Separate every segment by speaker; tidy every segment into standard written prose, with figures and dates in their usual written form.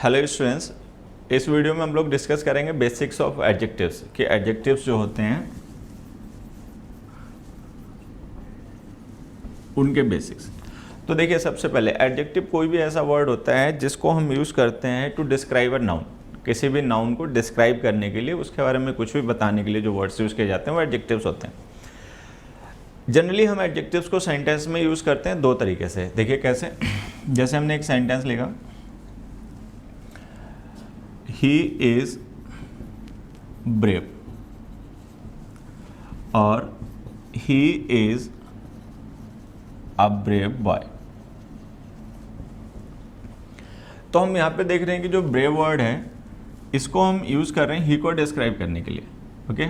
Speaker 1: Hello students, इस video में हम लोग डिस्कस करेंगे बेसिक्स ऑफ एडजेक्टिव्स कि एडजेक्टिव्स जो होते हैं उनके बेसिक्स। तो देखिए, सबसे पहले एडजेक्टिव कोई भी ऐसा वर्ड होता है जिसको हम यूज़ करते हैं टू डिस्क्राइब अ नाउन। किसी भी नाउन को डिस्क्राइब करने के लिए, उसके बारे में कुछ भी बताने के लिए जो वर्ड्स यूज़ किए जाते हैं वो एडजेक्टिव्स होते हैं। जनरली हम एडजेक्टिव्स को सेंटेंस में यूज़ करते हैं दो तरीके से। देखिए कैसे, जैसे हमने एक सेंटेंस लिखा, ही इज ब्रेव और he is a brave boy. तो हम यहाँ पे देख रहे हैं कि जो ब्रेव वर्ड है इसको हम यूज़ कर रहे हैं ही को डिस्क्राइब करने के लिए। ओके,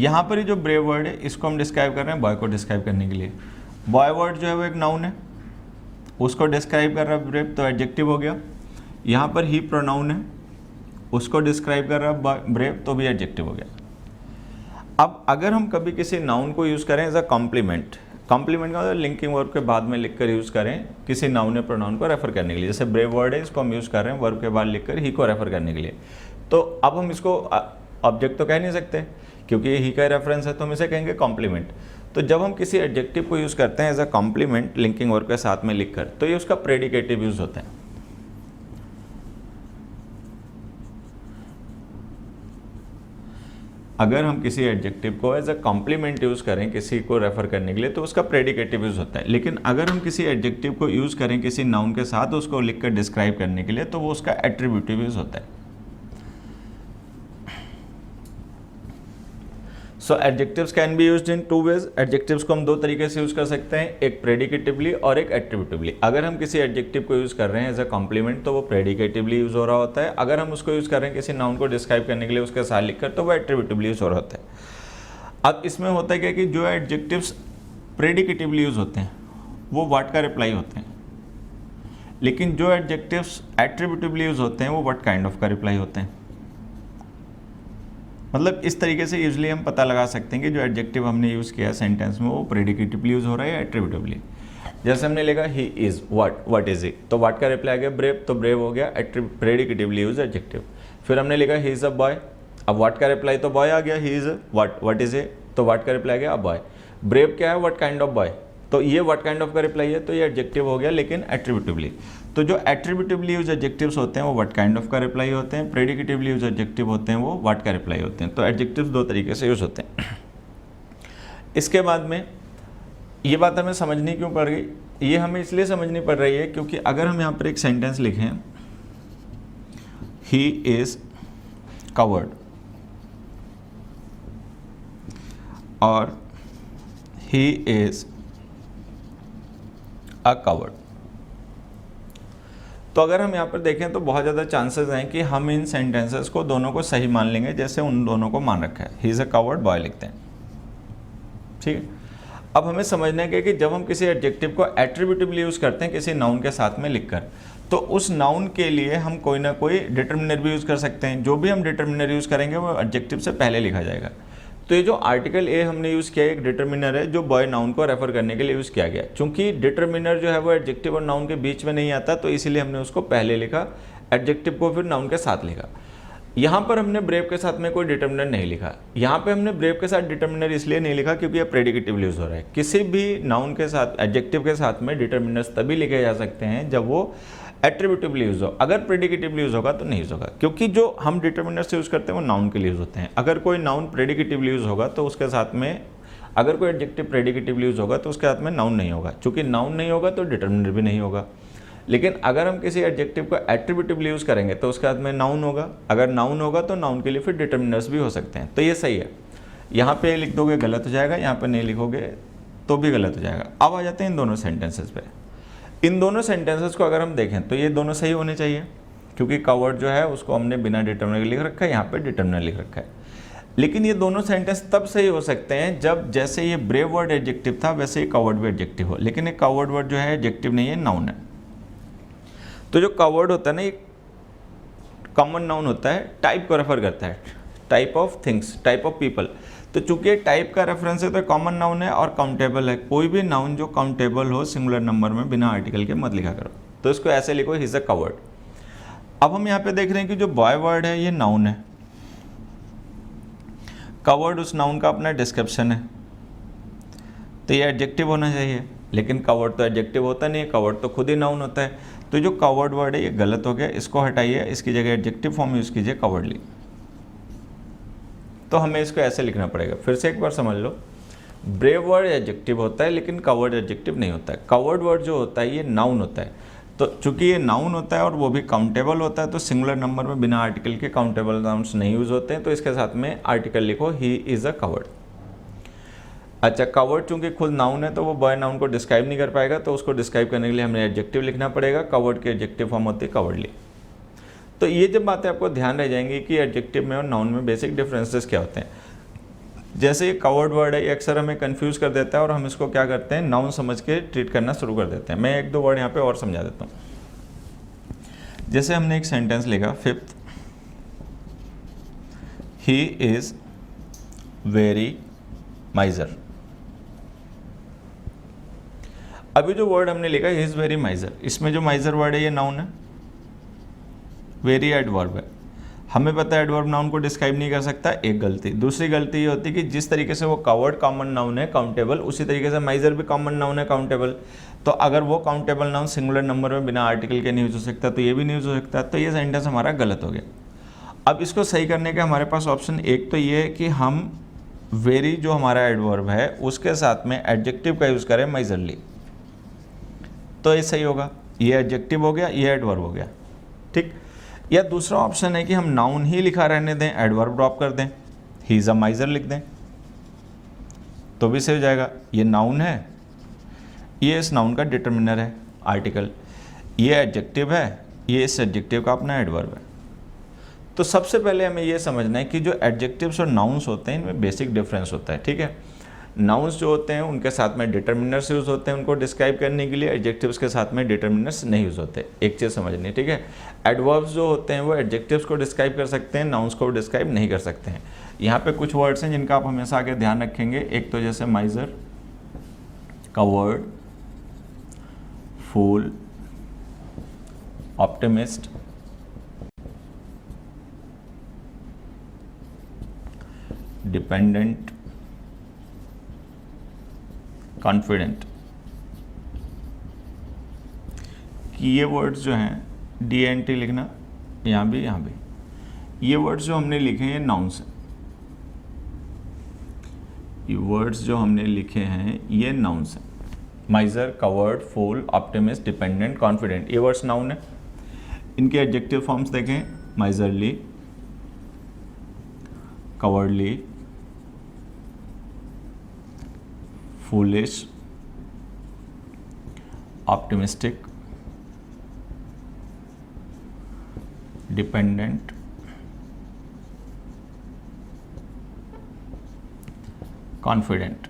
Speaker 1: यहाँ पर ही जो ब्रेव वर्ड है इसको हम डिस्क्राइब कर रहे हैं बॉय को डिस्क्राइब करने के लिए। बॉय वर्ड जो है वो एक नाउन है, उसको डिस्क्राइब कर रहा है ब्रेव, तो एडजेक्टिव हो गया। यहाँ पर ही प्रोनाउन है, उसको डिस्क्राइब कर रहा है ब्रेव, तो भी एडजेक्टिव हो गया। अब अगर हम कभी किसी नाउन को यूज़ करें एज अ कॉम्प्लीमेंट, कॉम्प्लीमेंट का मतलब लिंकिंग वर्ब के बाद में लिखकर यूज़ करें किसी नाउन या प्रोनाउन को रेफर करने के लिए, जैसे ब्रेव वर्ड है इसको हम यूज़ कर रहे हैं वर्ब के बाद लिखकर ही को रेफर करने के लिए, तो अब हम इसको ऑब्जेक्ट तो कह नहीं सकते क्योंकि ये ही का रेफरेंस है, तो हम इसे कहेंगे कॉम्प्लीमेंट। तो जब हम किसी एडजेक्टिव को यूज़ करते हैं as a complement linking verb के साथ में लिखकर, तो ये उसका प्रेडिकेटिव यूज़ होता है। अगर हम किसी एडजेक्टिव को एज अ कॉम्प्लीमेंट यूज़ करें किसी को रेफर करने के लिए, तो उसका प्रेडिकेटिव यूज़ होता है। लेकिन अगर हम किसी एडजेक्टिव को यूज़ करें किसी नाउन के साथ उसको लिखकर डिस्क्राइब करने के लिए, तो वो उसका एट्रीब्यूटिव यूज़ होता है। So adjectives can be used in two ways. Adjectives को हम दो तरीके से यूज़ कर सकते हैं, एक प्रेडिकेटिवली और एक एट्रीब्यूटिवली। अगर हम किसी एडजेक्टिव को यूज़ कर रहे हैं एज अ कॉम्प्लीमेंट तो वो प्रेडिकेटिवली यूज़ हो रहा होता है। अगर हम उसको यूज़ कर रहे हैं किसी नाउन को डिस्क्राइब करने के लिए उसके साथ लिखकर, तो वो एट्रीब्यूटिवली यूज़ हो रहा होता है। अब इसमें होता है क्या कि जो एडजेक्टिव्स प्रेडिकेटिवली यूज़ होते हैं वो व्हाट का रिप्लाई होते हैं, लेकिन जो एडजेक्टिव्स एट्रीब्यूटिवली यूज़ होते हैं वो व्हाट काइंड ऑफ का रिप्लाई होते हैं। मतलब इस तरीके से यूजली हम पता लगा सकते हैं कि जो एडजेक्टिव हमने यूज़ किया सेंटेंस में वो प्रेडिकेटिवली यूज़ हो रहा है या एट्रीब्यूटिवली। जैसे हमने लिखा he is what is it, तो व्हाट का रिप्लाई आ गया ब्रेव, तो ब्रेव हो गया प्रेडिकेटिवली यूज एडजेक्टिव। फिर हमने लिखा ही इज़ अ बॉय, अब व्हाट का रिप्लाई तो बॉय आ गया, he is what is it, तो व्हाट का रिप्लाई आ गया अ बॉय। ब्रेव क्या है, व्हाट काइंड ऑफ बॉय, तो ये व्हाट काइंड ऑफ का रिप्लाई है, तो ये एडजेक्टिव हो गया लेकिन एट्रीब्यूटिवली। तो जो एट्रीब्यूटिवली यूज एडजेक्टिव्स होते हैं वो व्हाट काइंड ऑफ का रिप्लाई होते हैं, प्रेडिकेटिवली यूज एडजेक्टिव होते हैं वो व्हाट का रिप्लाई होते हैं। तो एडजेक्टिव्स दो तरीके से यूज होते हैं। इसके बाद में ये बात हमें समझनी क्यों पड़ गई, ये हमें इसलिए समझनी पड़ रही है क्योंकि अगर हम यहाँ पर एक सेंटेंस लिखें, ही इज कवर्ड और ही इज अ कवर्ड, तो अगर हम यहाँ पर देखें तो बहुत ज़्यादा चांसेस हैं कि हम इन सेंटेंसेस को दोनों को सही मान लेंगे जैसे उन दोनों को मान रखा है, he is a covered boy लिखते हैं। ठीक है, अब हमें समझना है कि जब हम किसी एडजेक्टिव को एट्रीब्यूटिवली यूज़ करते हैं किसी नाउन के साथ में लिखकर, तो उस नाउन के लिए हम कोई ना कोई डिटर्मिनर भी यूज़ कर सकते हैं। जो भी हम डिटर्मिनर यूज़ करेंगे वो एडजेक्टिव से पहले लिखा जाएगा। तो ये जो आर्टिकल ए हमने यूज़ किया एक डिटर्मिनर है जो बॉय नाउन को रेफर करने के लिए यूज़ किया गया। चूंकि डिटर्मिनर जो है वो एडजेक्टिव और नाउन के बीच में नहीं आता, तो इसीलिए हमने उसको पहले लिखा, एडजेक्टिव को फिर नाउन के साथ लिखा। यहाँ पर हमने ब्रेव के साथ में कोई डिटर्मिनर नहीं लिखा। यहाँ पे हमने ब्रेव के साथ डिटर्मिनर इसलिए नहीं लिखा क्योंकि यह प्रेडिकेटिव यूज़ हो रहा है। किसी भी नाउन के साथ एडजेक्टिव के साथ में डिटर्मिनर्स तभी लिखे जा सकते हैं जब वो एट्रीब्यूटिवली यूज़ हो। अगर प्रेडिकेटिवली यूज़ होगा तो नहीं यूज़ होगा, क्योंकि जो हम डिटर्मिनर से यूज़ करते हैं वो नाउन के लिए यूज़ होते हैं। अगर कोई नाउन प्रेडिकेटिवली यूज़ होगा तो उसके साथ में, अगर कोई एडजेक्टिव प्रेडिकेटिवली यूज़ होगा तो उसके साथ में नाउन नहीं होगा। चूँकि नाउन नहीं होगा तो डिटर्मिनर भी नहीं होगा। लेकिन अगर हम किसी एडजेक्टिव को एट्रीब्यूटिवली यूज़ करेंगे तो उसके साथ में नाउन होगा। अगर नाउन होगा तो नाउन के लिए फिर डिटर्मिनर्स भी हो सकते हैं। तो ये सही है, यहाँ पे लिख दोगे गलत हो जाएगा, यहाँ पे नहीं लिखोगे तो भी गलत हो जाएगा। अब आ जाते हैं इन दोनों सेंटेंसेस पे। इन दोनों सेंटेंसेस को अगर हम देखें तो ये दोनों सही होने चाहिए, क्योंकि कवर्ड जो है उसको हमने बिना डिटर्मिनर लिख रखा है, यहाँ पे डिटर्मिनर लिख रखा है। लेकिन ये दोनों सेंटेंस तब सही हो सकते हैं जब जैसे ये ब्रेव वर्ड एडजेक्टिव था वैसे ही कवर्ड भी एडजेक्टिव हो। लेकिन एक कवर्ड वर्ड जो है एडजेक्टिव नहीं है, नाउन है। तो जो कवर्ड होता है ना, ये कॉमन नाउन होता है, टाइप को रेफर करता है, type of things, type of people. तो चूंकि टाइप का रेफरेंस है तो कॉमन नाउन है और काउंटेबल है। कोई भी नाउन जो काउंटेबल हो सिंगुलर नंबर में बिना आर्टिकल के मत लिखा करो। तो इसको ऐसे लिखो, ही इज अ कवर्ड। अब हम यहाँ पे देख रहे हैं कि जो बॉय वर्ड है ये नाउन है, कवर्ड उस नाउन का अपना डिस्क्रिप्शन है, तो ये एडजेक्टिव होना चाहिए, लेकिन कवर्ड तो एडजेक्टिव होता नहीं है, कवर्ड तो खुद ही नाउन होता है। तो जो कवर्ड वर्ड है ये गलत हो गया, इसको हटाइए, इसकी जगह एडजेक्टिव फॉर्म यूज़ कीजिए कवर्डली। तो हमें इसको ऐसे लिखना पड़ेगा, फिर से एक बार समझ लो, ब्रेव वर्ड एडजेक्टिव होता है लेकिन कवर्ड एडजेक्टिव नहीं होता है। कवर्ड वर्ड जो होता है ये नाउन होता है, तो चूंकि ये नाउन होता है और वो भी काउंटेबल होता है, तो सिंगुलर नंबर में बिना आर्टिकल के काउंटेबल नाउन्स नहीं यूज होते हैं, तो इसके साथ में आर्टिकल लिखो, ही इज़ अ कवर्ड। अच्छा, कवर्ड चूंकि खुद नाउन है तो वो बॉय नाउन को डिस्क्राइब नहीं कर पाएगा, तो उसको डिस्क्राइब करने के लिए हमें एडजेक्टिव लिखना पड़ेगा। कवर्ड की एडजेक्टिव फॉर्म होती है कवर्डली। तो ये जब बातें आपको ध्यान रह जाएंगी कि एडजेक्टिव में और नाउन में बेसिक डिफरेंसेस क्या होते हैं। जैसे ये कवर्ड वर्ड है, ये अक्सर हमें कंफ्यूज कर देता है और हम इसको क्या करते हैं, नाउन समझ के ट्रीट करना शुरू कर देते हैं। मैं एक दो वर्ड यहाँ पे और समझा देता हूँ। जैसे हमने एक सेंटेंस लिखा, फिफ्थ, ही इज वेरी माइजर। अभी जो वर्ड हमने लिखा ही इज वेरी माइजर, इसमें जो माइजर वर्ड है ये नाउन है, वेरी एडवर्ब है। हमें पता है एडवर्ब नाउन को डिस्क्राइब नहीं कर सकता, एक गलती। दूसरी गलती ये होती है कि जिस तरीके से वो कवर्ड कॉमन नाउन है काउंटेबल, उसी तरीके से माइजर भी कॉमन नाउन है काउंटेबल। तो अगर वो काउंटेबल नाउन सिंगुलर नंबर में बिना आर्टिकल के नहीं यूज हो सकता, तो ये भी नहीं यूज हो सकता। तो ये सेंटेंस हमारा गलत हो गया। अब इसको सही करने का हमारे पास ऑप्शन एक तो ये है कि हम वेरी जो हमारा एडवर्ब है उसके साथ में एडजेक्टिव का यूज करें माइजरली, तो ये सही होगा। ये एडजेक्टिव हो गया, ये एडवर्ब हो गया, ठीक। या दूसरा ऑप्शन है कि हम नाउन ही लिखा रहने दें, एडवर्ब ड्रॉप कर दें, ही इज अ माइजर लिख दें, तो भी सही हो जाएगा। ये नाउन है, ये इस नाउन का डिटर्मिनर है आर्टिकल, ये एडजेक्टिव है, ये इस एडजेक्टिव का अपना एडवर्ब है। तो सबसे पहले हमें ये समझना है कि जो एडजेक्टिव्स और नाउन्स होते हैं इनमें बेसिक डिफरेंस होता है, ठीक है। नाउन्स जो होते हैं उनके साथ में डिटर्मिनर्स यूज़ होते हैं उनको डिस्क्राइब करने के लिए, एडजेक्टिव्स के साथ में डिटर्मिनर्स नहीं यूज़ होते। एक चीज़ समझनी, ठीक है। एडवर्ब्स जो होते हैं वो एडजेक्टिव्स को डिस्क्राइब कर सकते हैं, नाउन्स को डिस्क्राइब नहीं कर सकते हैं। यहाँ पे कुछ वर्ड्स हैं जिनका आप हमेशा आगे ध्यान रखेंगे। एक तो जैसे माइजर, कवर्ड, फूल, ऑप्टिमिस्ट, डिपेंडेंट, कॉन्फिडेंट, कि ये वर्ड्स जो हैं DNT लिखना, यहाँ भी ये वर्ड्स जो हमने लिखे हैं ये नाउन्स हैं। ये वर्ड्स जो हमने लिखे हैं ये नाउन्स हैं। माइजर, कवर्ड, फूल, ऑप्टिमिस्ट, डिपेंडेंट, कॉन्फिडेंट, ये वर्ड्स नाउन है। इनके एडजेक्टिव फॉर्म्स देखें, miserly, cowardly, foolish, optimistic, dependent, confident।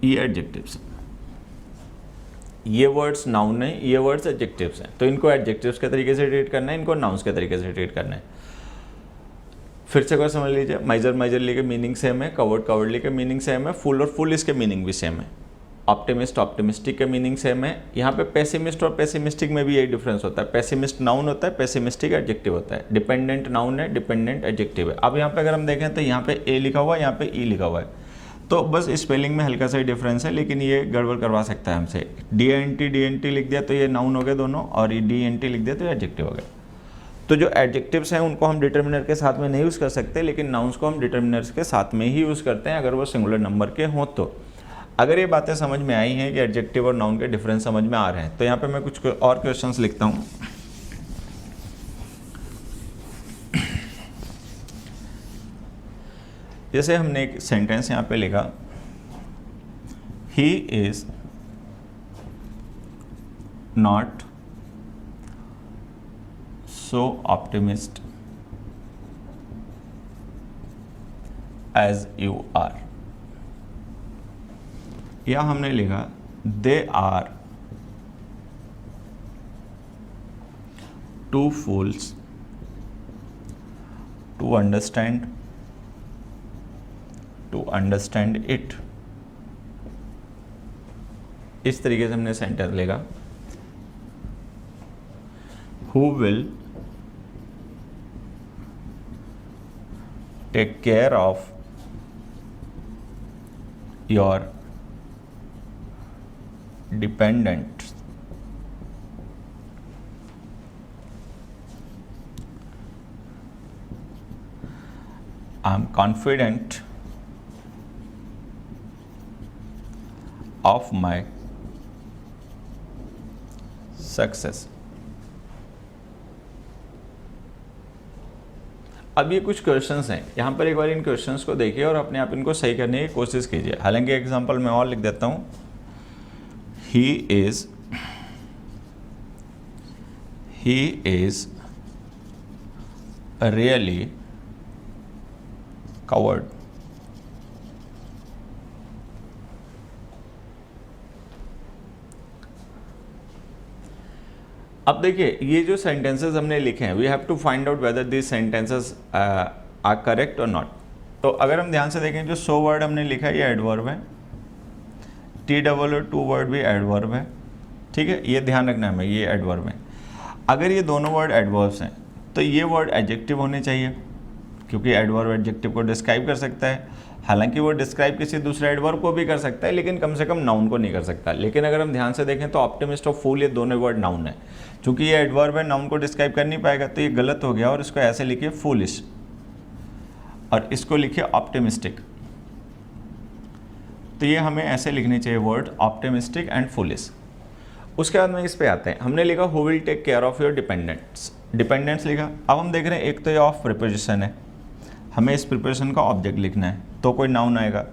Speaker 1: ये एडजेक्टिव्स हैं, ये वर्ड्स नाउन है, ये वर्ड्स एडजेक्टिव्स हैं। तो इनको एडजेक्टिव्स के तरीके से ट्रीट करना है, इनको नाउन्स के तरीके से ट्रीट करना है। फिर से कोई समझ लीजिए, माइजर माइजरली के मीनिंग सेम है, कवर्ड कवर्डली के मीनिंग सेम है, फुल और फुल इसके मीनिंग भी सेम है, ऑप्टिमिस्ट ऑप्टिमिस्टिक के मीनिंग सेम है। यहाँ पे पेसिमिस्ट और पेसिमिस्टिक में भी यही डिफरेंस होता है। पेसिमिस्ट नाउन होता है, पेसिमिस्टिक एडजेक्टिव होता है। डिपेंडेंट नाउन है, डिपेंडेंट एडजेक्टिव है। अब यहाँ पे अगर हम देखें तो यहाँ पे ए लिखा हुआ है, यहाँ पे ई लिखा हुआ है, तो बस स्पेलिंग में हल्का सा ही डिफरेंस है, लेकिन ये गड़बड़ करवा सकता है हमसे। DNT लिख दिया तो ये नाउन हो गए दोनों, और ये DNT लिख दिया तो ये एडजेक्टिव हो गया। तो जो एडजेक्टिव्स हैं उनको हम डिटर्मिनर के साथ में नहीं यूज़ कर सकते, लेकिन नाउन्स को हम डिटर्मिनर्स के साथ में ही यूज़ करते हैं अगर वो सिंगुलर नंबर के हों। तो अगर ये बातें समझ में आई हैं कि एडजेक्टिव और नाउन के डिफरेंस समझ में आ रहे हैं, तो यहाँ पे मैं कुछ और क्वेश्चंस लिखता हूँ। जैसे हमने एक सेंटेंस यहाँ पे लिखा, he is not so optimist as you are, या हमने लिखा they are two fools to understand it। इस तरीके से हमने सेंटेंस लेगा, who will take care of your dependents. I am confident of my success। अब ये कुछ क्वेश्चंस हैं, यहाँ पर एक बार इन क्वेश्चंस को देखिए और अपने आप इनको सही करने की कोशिश कीजिए। हालांकि एग्जांपल मैं और लिख देता हूँ, ही इज रियली कवर्ड। अब देखिए ये जो सेंटेंसेस हमने लिखे हैं, we have to find out whether this sentences are correct और नॉट। तो अगर हम ध्यान से देखें, जो सो वर्ड हमने लिखा है ये एडवर्ब है, टी डबल और टू वर्ड भी एडवर्ब है, ठीक है, ये ध्यान रखना है, ये एडवर्ब है। अगर ये दोनों वर्ड एडवर्ब्स हैं तो ये वर्ड एडजेक्टिव होने चाहिए, क्योंकि एडवर्ब एडजेक्टिव को डिस्क्राइब कर सकता है। हालांकि वो डिस्क्राइब किसी दूसरे एडवर्ब को भी कर सकता है, लेकिन कम से कम नाउन को नहीं कर सकता। लेकिन अगर हम ध्यान से देखें तो ऑप्टिमिस्ट और फूल ये दोनों वर्ड नाउन है। चूंकि ये एडवर्ब है, नाउन को डिस्क्राइब कर नहीं पाएगा, तो ये गलत हो गया और इसको ऐसे लिखिए फूलिश और इसको लिखिए ऑप्टिमिस्टिक। तो ये हमें ऐसे लिखने चाहिए वर्ड ऑप्टिमिस्टिक एंड फूलिश। उसके बाद में इस पे आते हैं, हमने लिखा who will take care of your dependents, dependents लिखा। अब हम देख रहे हैं एक तो ये ऑफ प्रिपोजिशन है, हमें इस प्रिपोजिशन का ऑब्जेक्ट लिखना है तो कोई नाउन आएगा।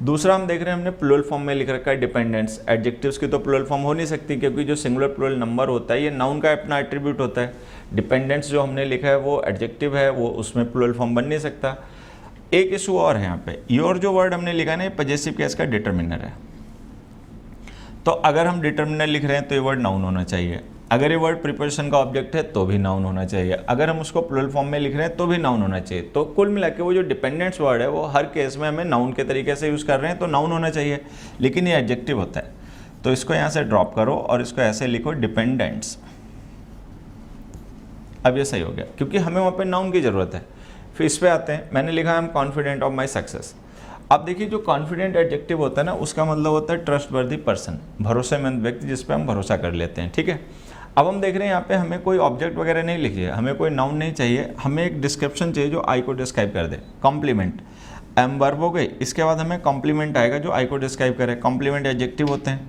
Speaker 1: दूसरा हम देख रहे हैं हमने प्लूरल फॉर्म में लिख रखा है डिपेंडेंट्स, एडजेक्टिव्स की तो प्लूरल फॉर्म हो नहीं सकती क्योंकि जो सिंगुलर प्लूरल नंबर होता है ये नाउन का अपना एट्रीब्यूट होता है। डिपेंडेंट्स जो हमने लिखा है वो एडजेक्टिव है, वो उसमें प्लूरल फॉर्म बन नहीं सकता। एक इशू और है यहाँ पे, योर जो वर्ड हमने लिखा है ना, ये पजेसिव केस का डिटर्मिनर है। तो अगर हम डिटर्मिनर लिख रहे हैं तो ये वर्ड नाउन होना चाहिए। अगर ये वर्ड प्रीपोजिशन का ऑब्जेक्ट है तो भी नाउन होना चाहिए। अगर हम उसको प्लूरल फॉर्म में लिख रहे हैं तो भी नाउन होना चाहिए। तो कुल मिला के वो जो डिपेंडेंट्स वर्ड है वो हर केस में हमें नाउन के तरीके से यूज़ कर रहे हैं तो नाउन होना चाहिए, लेकिन ये एडजेक्टिव होता है। तो इसको यहाँ से ड्रॉप करो और इसको ऐसे लिखो डिपेंडेंट्स। अब ये सही हो गया क्योंकि हमें वहाँ पर नाउन की ज़रूरत है। फिर इस पर आते हैं, मैंने लिखा I am confident of my success. अब देखिए जो कॉन्फिडेंट एडजेक्टिव होता है ना, उसका मतलब होता है ट्रस्टवर्दी पर्सन, भरोसेमंद व्यक्ति जिस पे हम भरोसा कर लेते हैं, ठीक है। अब हम देख रहे हैं यहाँ पे हमें कोई ऑब्जेक्ट वगैरह नहीं लिखिए, हमें कोई नाउन नहीं चाहिए, हमें एक डिस्क्रिप्शन चाहिए जो आई को डिस्क्राइब कर दे। कॉम्प्लीमेंट एम वर्ब हो गई, इसके बाद हमें कॉम्प्लीमेंट आएगा जो आई को डिस्क्राइब करे। कॉम्प्लीमेंट एडजेक्टिव होते हैं,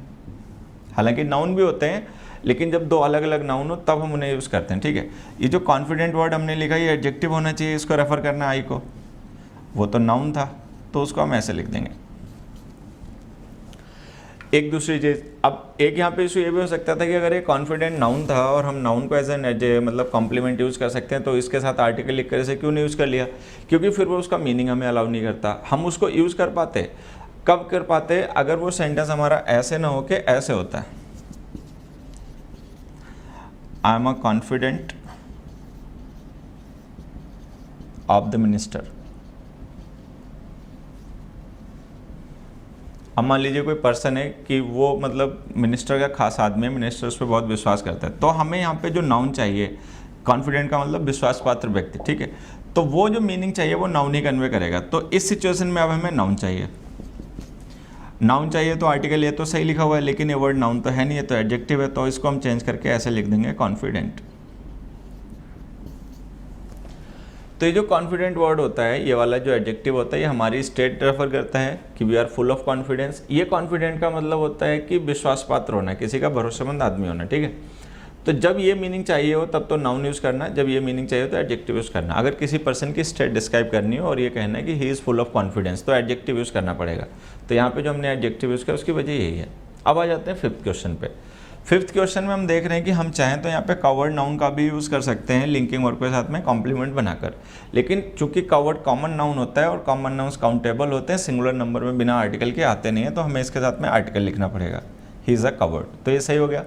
Speaker 1: हालांकि नाउन भी होते हैं, लेकिन जब दो अलग अलग नाउन हो तब हम उन्हें यूज़ करते हैं, ठीक है। ये जो कॉन्फिडेंट वर्ड हमने लिखा ये एडजेक्टिव होना चाहिए, इसको रेफर करना आई को, वो तो नाउन था तो उसको हम ऐसे लिख देंगे। एक दूसरी चीज़, अब एक यहाँ पे इशू ये भी हो सकता था कि अगर ये कॉन्फिडेंट नाउन था और हम नाउन को एज एन मतलब कॉम्प्लीमेंट यूज़ कर सकते हैं तो इसके साथ आर्टिकल लिख कर इसे क्यों नहीं यूज़ कर लिया, क्योंकि फिर वो उसका मीनिंग हमें अलाउ नहीं करता। हम उसको यूज़ कर पाते, कब कर पाते, अगर वो सेंटेंस हमारा ऐसे ना हो के ऐसे होता है, I am a confident of the minister. अब मान लीजिए कोई पर्सन है कि वो मतलब मिनिस्टर का खास आदमी है, मिनिस्टर उस पर बहुत विश्वास करता है, तो हमें यहाँ पे जो नाउन चाहिए, कॉन्फिडेंट का मतलब विश्वास पात्र व्यक्ति, ठीक है, तो वो जो मीनिंग चाहिए वो नाउन ही कन्वे करेगा। तो इस सिचुएशन में अब हमें नाउन चाहिए, नाउन चाहिए तो आर्टिकल ये तो सही लिखा हुआ है, लेकिन ये वर्ड नाउन तो है नहीं, है तो एडजेक्टिव है, तो इसको हम चेंज करके ऐसे लिख देंगे कॉन्फिडेंट। तो ये जो कॉन्फिडेंट वर्ड होता है, ये वाला जो एडजेक्टिव होता है, ये हमारी स्टेट रेफर करता है कि we are full of confidence. ये कॉन्फिडेंट का मतलब होता है कि विश्वास पात्र होना, किसी का भरोसेमंद आदमी होना, ठीक है। तो जब ये मीनिंग चाहिए हो तब तो नाउन यूज़ करना, जब ये मीनिंग चाहिए हो तो एडजेक्टिव यूज़ करना। अगर किसी पर्सन की स्टेट डिस्क्राइब करनी हो और ये कहना है कि he is full of confidence, तो एडजेक्टिव यूज़ करना पड़ेगा। तो यहाँ पे जो हमने एडजेक्टिव यूज़ किया उसकी वजह यही है। अब आ जाते हैं फिफ्थ क्वेश्चन पे। फिफ्थ क्वेश्चन में हम देख रहे हैं कि हम चाहें तो यहाँ पे कवर्ड नाउन का भी यूज़ कर सकते हैं लिंकिंग वर्ब के साथ में कॉम्प्लीमेंट बनाकर, लेकिन चूंकि कवर्ड कॉमन नाउन होता है और कॉमन नाउन्स काउंटेबल होते हैं, सिंगुलर नंबर में बिना आर्टिकल के आते नहीं है, तो हमें इसके साथ में आर्टिकल लिखना पड़ेगा, ही इज़ अ कवर्ड। तो ये सही हो गया।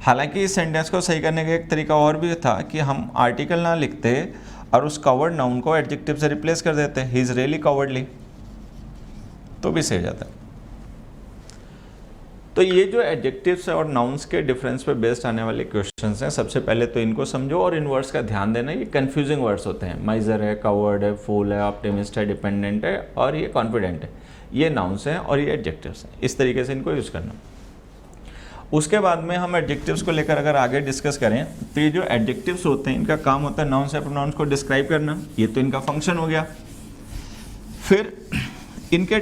Speaker 1: हालांकि इस सेंटेंस को सही करने का एक तरीका और भी था कि हम आर्टिकल ना लिखते और उस कवर्ड नाउन को एडजेक्टिव से रिप्लेस कर देते, ही इज़ रियली कवर्डली, तो भी सही हो जाता है। तो ये जो एडजेक्टिव्स है और नाउन्स के डिफरेंस पे बेस्ड आने वाले क्वेश्चंस हैं, सबसे पहले तो इनको समझो और इन वर्ड्स का ध्यान देना। ये कंफ्यूजिंग वर्ड्स होते हैं, माइजर है, कवर्ड है, फूल है, ऑप्टिमिस्ट है, डिपेंडेंट है और ये कॉन्फिडेंट है। ये नाउन्स हैं और ये एडजेक्टिव्स हैं, इस तरीके से इनको यूज़ करना। उसके बाद में हम एडजेक्टिव्स को लेकर अगर आगे डिस्कस करें तो ये जो एडजेक्टिव्स होते हैं इनका काम होता है नाउन्स या प्रोनाउंस को डिस्क्राइब करना, ये तो इनका फंक्शन हो गया। फिर इनके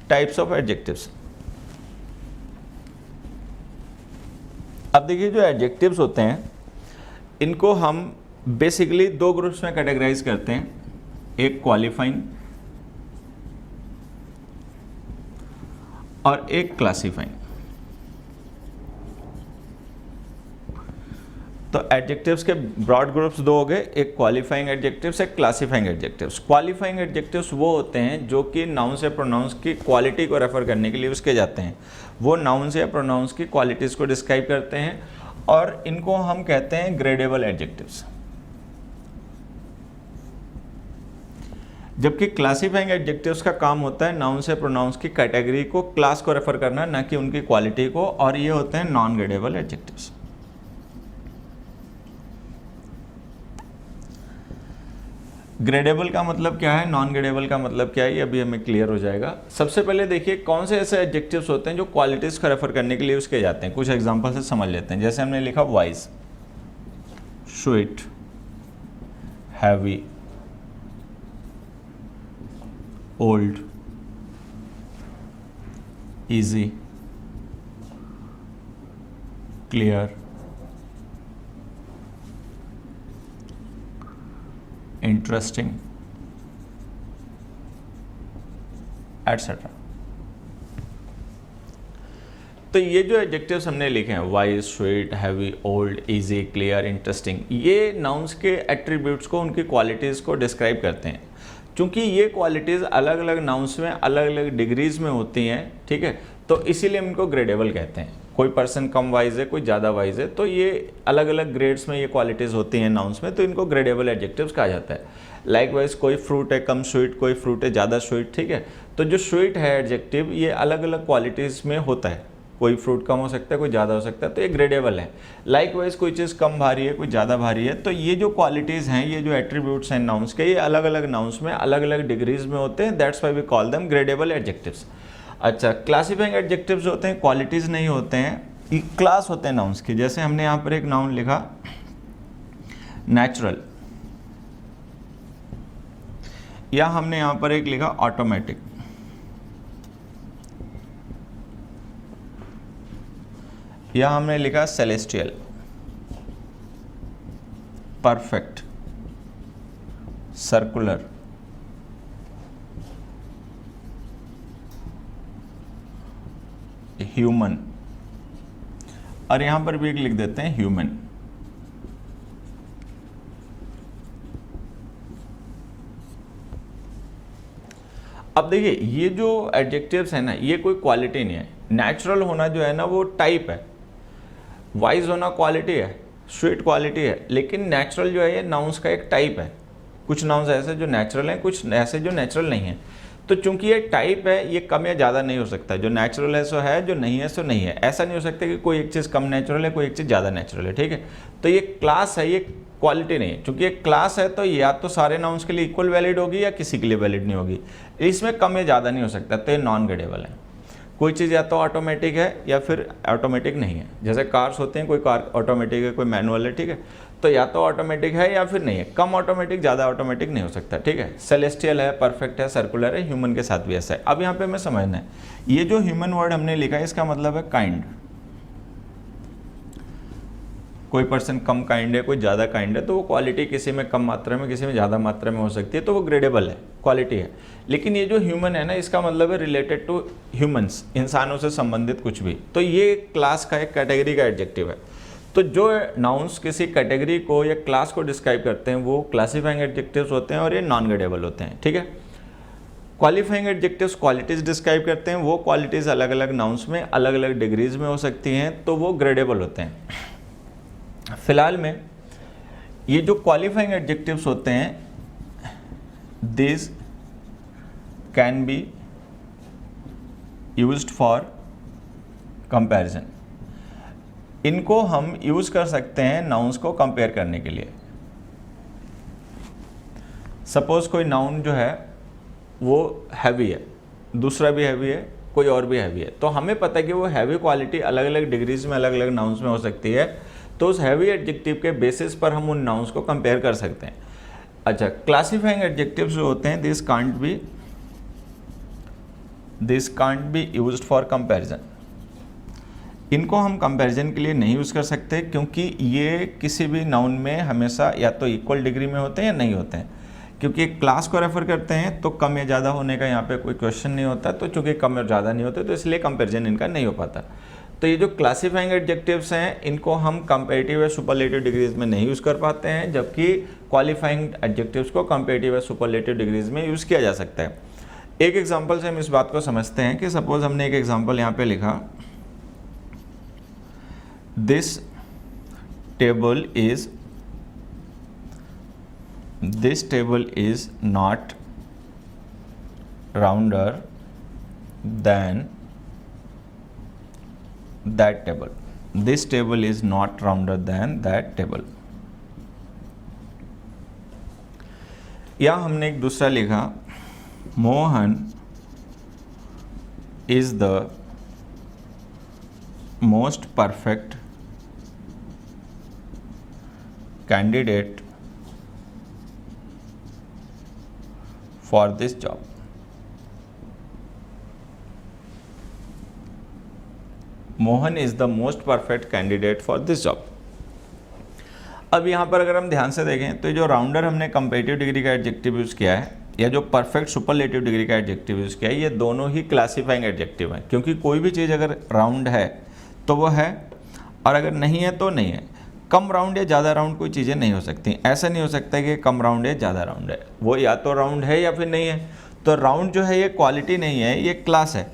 Speaker 1: टाइप्स ऑफ एडजेक्टिव्स। अब देखिए जो एडजेक्टिव्स होते हैं इनको हम बेसिकली दो ग्रुप्स में कैटेगराइज करते हैं, एक क्वालिफाइंग और एक क्लासिफाइंग। तो एडजेक्टिव्स के ब्रॉड ग्रुप्स दो हो गए, एक क्वालिफाइंग एडजेक्टिव्स, एक क्लासिफाइंग एडजेक्टिव्स। क्वालिफाइंग एडजेक्टिव्स वो होते हैं जो कि नाउन्स या प्रोनाउंस की क्वालिटी को रेफर करने के लिए यूज़ किए जाते हैं। वो नाउन्स या प्रोनाउंस की क्वालिटीज़ को डिस्क्राइब करते हैं और इनको हम कहते हैं ग्रेडेबल एडजेक्टिव्स। जबकि क्लासिफाइंग एडजेक्टिव्स का काम होता है नाउन्स या प्रोनाउंस की कैटेगरी को, क्लास को रेफर करना, ना कि उनकी क्वालिटी को, और ये होते हैं नॉन ग्रेडेबल एडजेक्टिव्स। ग्रेडेबल का मतलब क्या है, नॉन ग्रेडेबल का मतलब क्या है, ये अभी हमें क्लियर हो जाएगा। सबसे पहले देखिए कौन से ऐसे एडजेक्टिव्स होते हैं जो क्वालिटीज़ को रेफर करने के लिए यूज़ किए जाते हैं। कुछ एग्जांपल से समझ लेते हैं। जैसे हमने लिखा wise, sweet, heavy, old, easy, clear, interesting, etcetera. तो ये जो एडजेक्टिव्स हमने लिखे हैं, wise, sweet, heavy, old, easy, clear, interesting, ये नाउन्स के एट्रीब्यूट्स को, उनकी क्वालिटीज़ को डिस्क्राइब करते हैं। क्योंकि ये क्वालिटीज़ अलग अलग नाउन्स में अलग अलग डिग्रीज में होती हैं, ठीक है, तो इसीलिए हम इनको ग्रेडेबल कहते हैं। कोई पर्सन कम वाइज है, कोई ज़्यादा वाइज है, तो ये अलग अलग ग्रेड्स में ये क्वालिटीज़ होती हैं नाउन्स में, तो इनको ग्रेडेबल एडजेक्टिव्स कहा जाता है। लाइकवाइज कोई फ्रूट है कम स्वीट, कोई फ्रूट है ज़्यादा स्वीट, ठीक है, तो जो स्वीट है एडजेक्टिव ये अलग अलग क्वालिटीज़ में होता है, कोई फ्रूट कम हो सकता है, कोई ज़्यादा हो सकता है, तो ये ग्रेडेबल है। लाइकवाइज कोई चीज़ कम भारी है, कोई ज़्यादा भारी है, तो ये जो क्वालिटीज़ हैं, ये जो एट्रीब्यूट्स हैं नाउन्स के, ये अलग अलग नाउन्स में अलग अलग डिग्रीज में होते हैं। That's why we call them gradable adjectives. अच्छा, क्लासिफाइंग एडजेक्टिव्स होते हैं, क्वालिटीज़ नहीं होते हैं, क्लास होते हैं नाउन्स के। जैसे हमने यहाँ पर एक नाउन लिखा नेचुरल, या हमने यहाँ पर एक लिखा ऑटोमेटिक, या हमने लिखा सेलेस्टियल, परफेक्ट, सर्कुलर, ह्यूमन, और यहां पर भी एक लिख देते हैं ह्यूमन। अब देखिए ये जो एडजेक्टिव्स है ना, ये कोई क्वालिटी नहीं है। नेचुरल होना जो है ना वो टाइप है, वाइज होना क्वालिटी है, स्वीट क्वालिटी है, लेकिन नेचुरल जो है ये नाउन्स का एक टाइप है। कुछ नाउन्स ऐसे जो नेचुरल हैं, कुछ ऐसे जो नेचुरल नहीं है। तो चूंकि ये टाइप है, ये कम या ज़्यादा नहीं हो सकता। जो नेचुरल है सो है, जो नहीं है सो नहीं है। ऐसा नहीं हो सकता कि कोई एक चीज़ कम नेचुरल है, कोई एक चीज़ ज़्यादा नेचुरल है, ठीक है। तो ये क्लास है, ये क्वालिटी नहीं है। चूंकि ये क्लास है तो या तो सारे नाउन्स के लिए इक्वल वैलिड होगी या किसी के लिए वैलिड नहीं होगी। इसमें कम या ज़्यादा नहीं हो सकता, तो ये नॉन ग्रेडेबल है। कोई चीज़ या तो ऑटोमेटिक है या फिर ऑटोमेटिक नहीं है। जैसे कार्स होते हैं, कोई कार ऑटोमेटिक है, कोई मैनुअल है, ठीक है, तो या तो ऑटोमेटिक है या फिर नहीं है। कम ऑटोमेटिक, ज़्यादा ऑटोमेटिक नहीं हो सकता, ठीक है। सेलेस्टियल है, परफेक्ट है, सर्कुलर है, ह्यूमन के साथ भी ऐसा है। अब यहाँ पे हमें समझना है, ये जो ह्यूमन वर्ड हमने लिखा है इसका मतलब है काइंड। कोई पर्सन कम काइंड है, कोई ज़्यादा काइंड है, तो वो क्वालिटी किसी में कम मात्रा में, किसी में ज़्यादा मात्रा में हो सकती है, तो वो ग्रेडेबल है, क्वालिटी है। लेकिन ये जो ह्यूमन है ना, इसका मतलब है रिलेटेड टू ह्यूमंस, इंसानों से संबंधित कुछ भी। तो ये क्लास का, एक कैटेगरी का एडजेक्टिव है। तो जो नाउन्स किसी कैटेगरी को या क्लास को डिस्क्राइब करते हैं वो क्लासिफाइंग एडजेक्टिव्स होते हैं और ये नॉन ग्रेडेबल होते हैं, ठीक है। क्वालिफाइंग एडजेक्टिव्स क्वालिटीज़ डिस्क्राइब करते हैं, वो क्वालिटीज़ अलग अलग नाउन्स में अलग अलग डिग्रीज में हो सकती हैं, तो वो ग्रेडेबल होते हैं। फिलहाल में ये जो क्वालिफाइंग एडजेक्टिव्स होते हैं, this can be used for comparison. इनको हम यूज कर सकते हैं नाउन्स को कंपेयर करने के लिए। सपोज कोई नाउन जो है वो हैवी है, दूसरा भी हैवी है, कोई और भी हैवी है, तो हमें पता है कि वो हैवी क्वालिटी अलग अलग डिग्रीज में अलग अलग नाउन्स में हो सकती है, तो उस हैवी एडजेक्टिव के बेसिस पर हम उन नाउन्स को कंपेयर कर सकते हैं। अच्छा, क्लासिफाइंग एडजेक्टिव्स जो होते हैं this can't be used for comparison. इनको हम कंपैरिजन के लिए नहीं यूज़ कर सकते, क्योंकि ये किसी भी नाउन में हमेशा या तो इक्वल डिग्री में होते हैं या नहीं होते हैं। क्योंकि एक क्लास को रेफर करते हैं तो कम या ज़्यादा होने का यहाँ पे कोई क्वेश्चन नहीं होता, तो चूंकि कम और ज़्यादा नहीं होते तो इसलिए कंपैरिजन इनका नहीं हो पाता। तो ये जो क्लासिफाइंग एडजेक्टिव्स हैं इनको हम कंपैरेटिव या सुपरलेटिव डिग्रीज में नहीं यूज़ कर पाते हैं, जबकि क्वालिफाइंग एडजेक्टिव्स को कंपैरेटिव या सुपरलेटिव डिग्रीज में यूज़ किया जा सकता है। एक एग्जाम्पल से हम इस बात को समझते हैं कि सपोज हमने एक एग्जाम्पल यहाँ पे लिखा, this table is not rounder than that table. This table is not rounder than that table. या हमने एक दूसरा लिखा, Mohan is the most perfect candidate for this job. Mohan is the most perfect candidate for this job. अब यहाँ पर अगर हम ध्यान से देखें तो जो राउंडर हमने कंपैरेटिव डिग्री का एडजेक्टिव यूज़ किया है या जो परफेक्ट सुपरलेटिव डिग्री का एडजेक्टिव यूज़ किया है, ये दोनों ही क्लासिफाइंग एडजेक्टिव हैं, क्योंकि कोई भी चीज़ अगर राउंड है तो वो है और अगर नहीं है तो नहीं है। कम राउंड या ज़्यादा राउंड कोई चीज़ें नहीं हो सकती। ऐसा नहीं हो सकता कि कम राउंड है ज़्यादा राउंड है, वो या तो राउंड है या फिर नहीं है। तो राउंड जो है ये क्वालिटी नहीं है, ये क्लास है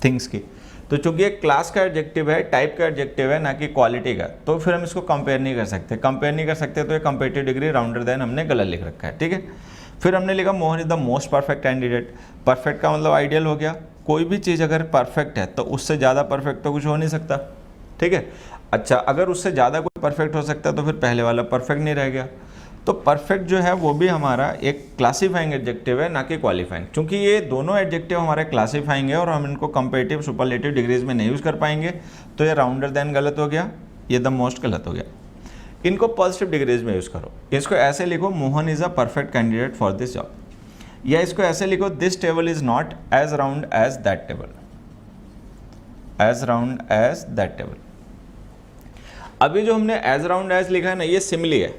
Speaker 1: थिंग्स की। तो चूंकि ये क्लास का एडजेक्टिव है, टाइप का एडजेक्टिव है, ना कि क्वालिटी का, तो फिर हम इसको कंपेयर नहीं कर सकते। कंपेयर नहीं कर सकते तो ये कंपेरेटिव डिग्री राउंडर देन हमने गलत लिख रखा है, ठीक है। फिर हमने लिखा Mohan is the most perfect candidate. Perfect का मतलब आइडियल हो गया। कोई भी चीज़ अगर परफेक्ट है तो उससे ज़्यादा परफेक्ट तो कुछ हो नहीं सकता, ठीक है। अच्छा, अगर उससे ज़्यादा कोई परफेक्ट हो सकता है तो फिर पहले वाला परफेक्ट नहीं रह गया। तो परफेक्ट जो है वो भी हमारा एक क्लासीफाइंग एडजेक्टिव है, ना कि क्वालिफाइंग। क्योंकि ये दोनों एडजेक्टिव हमारे क्लासीफाइंग है और हम इनको कंपेरेटिव सुपरलेटिव डिग्रीज में नहीं यूज़ कर पाएंगे, तो ये राउंडर देन गलत हो गया, ये द मोस्ट गलत हो गया। इनको पॉजिटिव डिग्रीज में यूज़ करो। इसको ऐसे लिखो, Mohan is a perfect candidate for this job, या इसको ऐसे लिखो, this table is not as round as that table, as round as that table. अभी जो हमने एज राउंड एज लिखा है ना, ये सिमिली है।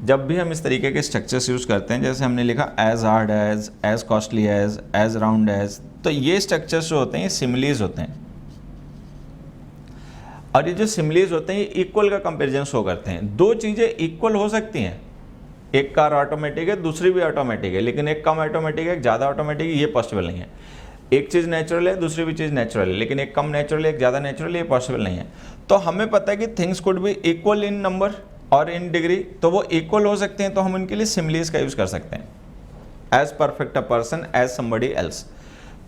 Speaker 1: जब भी हम इस तरीके के स्ट्रक्चर्स यूज़ करते हैं, जैसे हमने लिखा as hard as costly as round as, तो ये स्ट्रक्चर्स जो होते हैं ये सिमिलीज होते हैं। और ये जो सिमिलीज होते हैं ये इक्वल का कंपैरिजन शो करते हैं। दो चीज़ें इक्वल हो सकती हैं, एक कार ऑटोमेटिक है, दूसरी भी ऑटोमेटिक है, लेकिन एक कम ऑटोमेटिक है, एक ज़्यादा ऑटोमेटिक है, ये पॉसिबल नहीं है। एक चीज़ नेचुरल है, दूसरी भी चीज़ नेचुरल है, लेकिन एक कम नेचुरल है, एक ज़्यादा नेचुरल है, ये पॉसिबल नहीं है। तो हमें पता है कि things could be equal in number और इन डिग्री, तो वो इक्वल हो सकते हैं, तो हम इनके लिए सिमिलीज का यूज़ कर सकते हैं, as perfect a person as somebody else.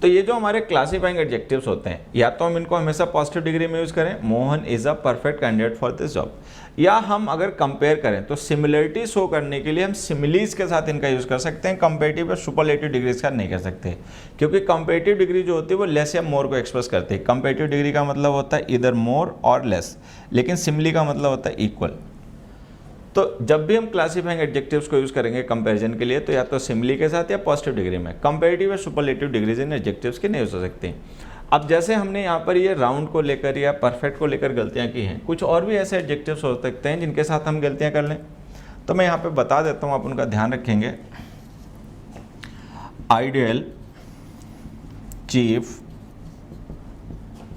Speaker 1: तो ये जो हमारे क्लासीफाइंग एडजेक्टिव्स होते हैं, या तो हम इनको हमेशा पॉजिटिव डिग्री में यूज़ करें, Mohan is a perfect candidate for this job, या हम अगर कंपेयर करें तो सिमिलरिटी शो करने के लिए हम सिमिलीज के साथ इनका यूज़ कर सकते हैं। कंपेरेटिव और सुपरलेटिव डिग्रीज का नहीं कर सकते, क्योंकि कंपेरेटिव डिग्री जो होती है वो लेस या मोर को एक्सप्रेस करती है। कंपेरेटिव डिग्री का मतलब होता है इधर मोर और लेस, लेकिन सिमिली का मतलब होता है इक्वल। तो जब भी हम क्लासीफाइंग एडजेक्टिव्स को यूज़ करेंगे कंपैरिजन के लिए, तो या तो सिमिली के साथ या पॉजिटिव डिग्री में। कंपैरेटिव या सुपरलेटिव डिग्रीज इन एडजेक्टिव्स की नहीं हो सकती। अब जैसे हमने यहाँ पर ये राउंड को लेकर या परफेक्ट को लेकर गलतियाँ की हैं, कुछ और भी ऐसे एडजेक्टिव्स हो सकते हैं जिनके साथ हम गलतियाँ कर लें। तो मैं यहाँ पे बता देता हूँ, आप उनका ध्यान रखेंगे। Ideal, chief,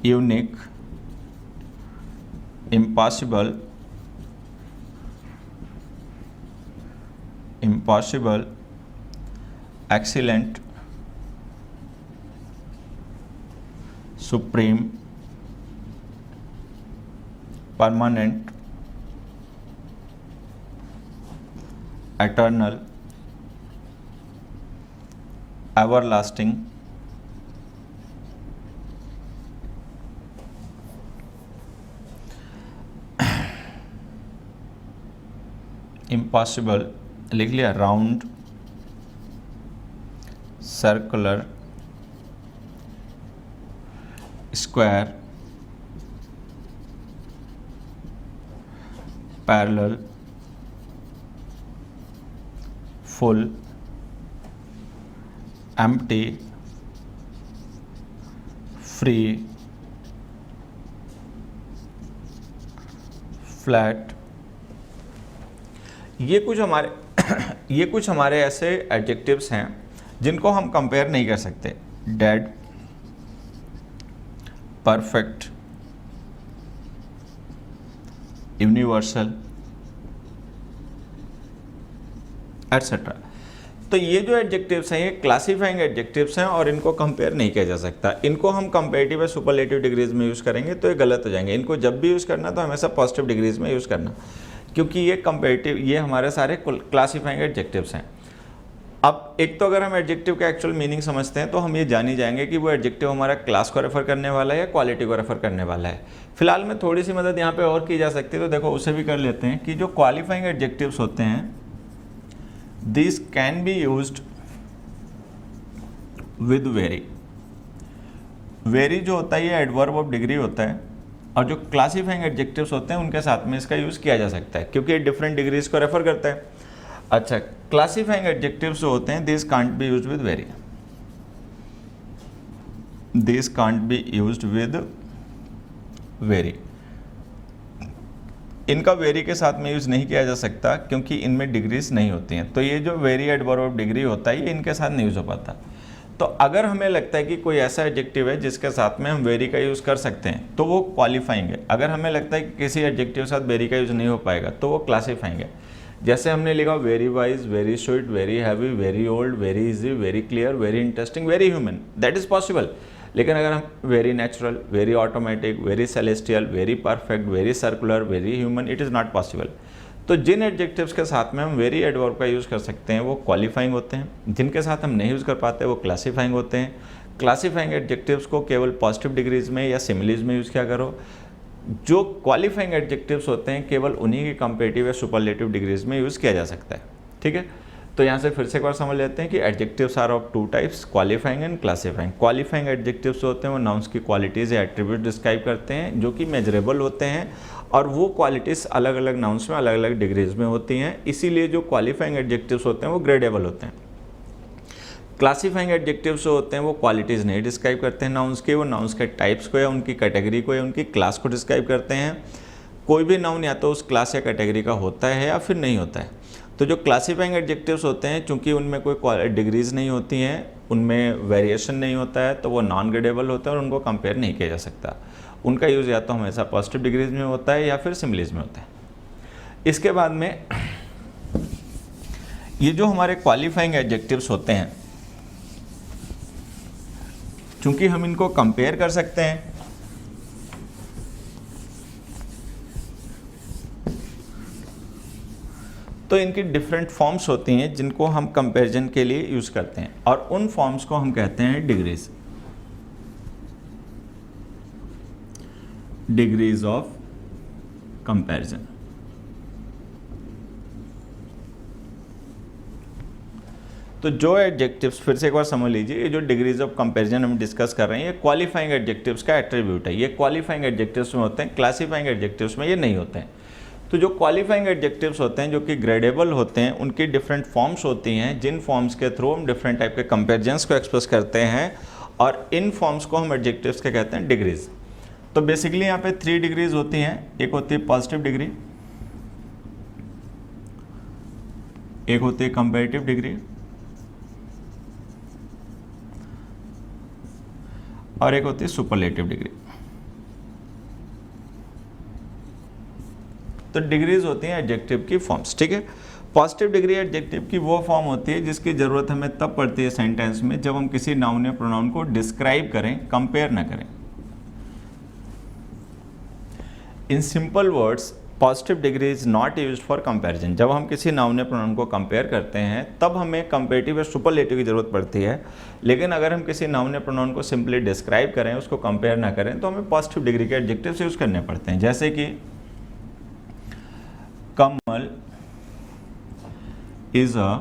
Speaker 1: unique, impossible, impossible, excellent, supreme, permanent, eternal, everlasting, impossible लिख लिया, round, circular, square, parallel, full, empty, free, flat, ये कुछ हमारे ऐसे एडजेक्टिव्स हैं जिनको हम कंपेयर नहीं कर सकते। Dead, perfect, universal, etcetera. तो ये जो एडजेक्टिव्स हैं ये क्लासीफाइंग एडजेक्टिव्स हैं और इनको कंपेयर नहीं किया जा सकता। इनको हम कंपेरेटिव या सुपरलेटिव डिग्रीज में यूज़ करेंगे तो ये गलत हो जाएंगे। इनको जब भी यूज़ करना तो हमेशा पॉजिटिव डिग्रीज में यूज़ करना, क्योंकि ये कंपेरेटिव, ये हमारे सारे क्लासीफाइंग एडजेक्टिव्स हैं। अब एक तो अगर हम एडजेक्टिव का एक्चुअल मीनिंग समझते हैं तो हम ये जान ही जाएंगे कि वो एडजेक्टिव हमारा क्लास को रेफर करने वाला है या क्वालिटी को रेफर करने वाला है। फिलहाल में थोड़ी सी मदद यहाँ पे और की जा सकती है, तो देखो उसे भी कर लेते हैं कि जो क्वालिफाइंग एडजेक्टिव्स होते हैं, this can be used with very. Very जो होता है ये एडवर्ब ऑफ डिग्री होता है, और जो क्लासीफाइंग एडजेक्टिव्स होते हैं उनके साथ में इसका यूज़ किया जा सकता है क्योंकि ये डिफरेंट डिग्रीज को रेफर करता है। अच्छा, क्लासीफाइंग एडजेक्टिव्स जो होते हैं, this can't be used with very, this can't be used with very. इनका वेरी के साथ में यूज़ नहीं किया जा सकता क्योंकि इनमें डिग्रीज नहीं होती हैं। तो ये जो वेरी एडवर्ब ऑफ डिग्री होता है ये इनके साथ नहीं यूज़ हो पाता। तो अगर हमें लगता है कि कोई ऐसा एडजेक्टिव है जिसके साथ में हम वेरी का यूज़ कर सकते हैं तो वो क्वालिफाइंग है। अगर हमें लगता है कि किसी एडजेक्टिव के साथ वेरी का यूज़ नहीं हो पाएगा तो वो क्लासीफाइंग है। जैसे हमने लिखा very wise, very sweet, very heavy, very old, very easy, very clear, very interesting, very human, that is possible. लेकिन अगर हम very natural, very automatic, very celestial, very perfect, very circular, very human, it is not possible. तो जिन adjectives के साथ में हम very adverb का use कर सकते हैं वो क्वालिफाइंग होते हैं, जिनके साथ हम नहीं यूज़ कर पाते वो क्लासीफाइंग होते हैं। क्लासीफाइंग एडजेक्टिव्स को केवल पॉजिटिव डिग्रीज में या सिमिलीज में यूज़ किया करो। जो क्वालिफाइंग एडजेक्टिव्स होते हैं केवल उन्हीं की कंपेरेटिव या सुपरलेटिव डिग्रीज में यूज़ किया जा सकता है। ठीक है, तो यहाँ से फिर से एक बार समझ लेते हैं कि adjectives are of two types, qualifying and classifying. Qualifying adjectives होते हैं वो नाउन्स की क्वालिटीज़ या एट्रीब्यूट डिस्क्राइब करते हैं जो कि मेजरेबल होते हैं, और वो क्वालिटीज़ अलग अलग नाउन्स में अलग अलग डिग्रीज में होती हैं। इसीलिए जो क्वालिफाइंग एडजेक्टिव्स होते हैं वो ग्रेडेबल होते हैं। क्लासीफाइंग एडजेक्टिव्स जो होते हैं वो क्वालिटीज़ नहीं डिस्क्राइब करते हैं नाउन्स के, वो नाउन्स के टाइप्स को या उनकी कैटेगरी को या उनकी क्लास को डिस्क्राइब करते हैं। कोई भी नाउन या तो उस क्लास या कैटेगरी का होता है या फिर नहीं होता है। तो जो क्लासीफाइंग एडजेक्टिव्स होते हैं चूंकि उनमें कोई डिग्रीज नहीं होती हैं, उनमें वेरिएशन नहीं होता है, तो वो नॉन ग्रेडेबल होते हैं और उनको कंपेयर नहीं किया जा सकता। उनका यूज़ या तो हमेशा पॉजिटिव डिग्रीज में होता है या फिर सिमिलीज में होता है। इसके बाद में ये जो हमारे क्वालिफाइंग एडजेक्टिव्स होते हैं, चूंकि हम इनको कंपेयर कर सकते हैं तो इनकी डिफरेंट फॉर्म्स होती हैं जिनको हम कंपैरिजन के लिए यूज़ करते हैं, और उन फॉर्म्स को हम कहते हैं डिग्रीज, डिग्रीज ऑफ कंपैरिजन। तो जो एडजेक्टिव्स, फिर से एक बार समझ लीजिए, ये जो डिग्रीज ऑफ कंपैरिजन हम डिस्कस कर रहे हैं ये क्वालिफाइंग एडजेक्टिव्स का एट्रीब्यूट है। ये क्वालिफाइंग एडजेक्टिव्स में होते हैं, क्लासीफाइंग एडजेक्टिव्स में ये नहीं होते हैं। तो जो क्वालिफाइंग एडजेक्टिव्स होते हैं जो कि ग्रेडेबल होते हैं, उनकी डिफरेंट फॉर्म्स होती हैं जिन फॉर्म्स के थ्रू हम डिफरेंट टाइप के कंपैरिजन्स को एक्सप्रेस करते हैं, और इन फॉर्म्स को हम एडजेक्टिव्स के कहते हैं डिग्रीज। तो बेसिकली यहाँ पे 3 डिग्रीज होती हैं। एक होती है पॉजिटिव डिग्री, एक होती है कंपैरेटिव डिग्री, और एक होती है सुपरलेटिव डिग्री। तो डिग्रीज होती हैं एडजेक्टिव की फॉर्म्स। ठीक है, पॉजिटिव डिग्री एडजेक्टिव की वो फॉर्म होती है जिसकी ज़रूरत हमें तब पड़ती है सेंटेंस में जब हम किसी नाउन या प्रोनाउन को डिस्क्राइब करें, कंपेयर ना करें। In simple words, positive degree is not used for comparison. जब हम किसी नाउन या प्रोनाउन को कंपेयर करते हैं तब हमें कंपेरेटिव या सुपरलेटिव की ज़रूरत पड़ती है, लेकिन अगर हम किसी नाउन या प्रोनाउन को सिंपली डिस्क्राइब करें, उसको कंपेयर ना करें, तो हमें पॉजिटिव डिग्री के एडजेक्टिव्स यूज़ करने पड़ते हैं। जैसे कि Kamal is a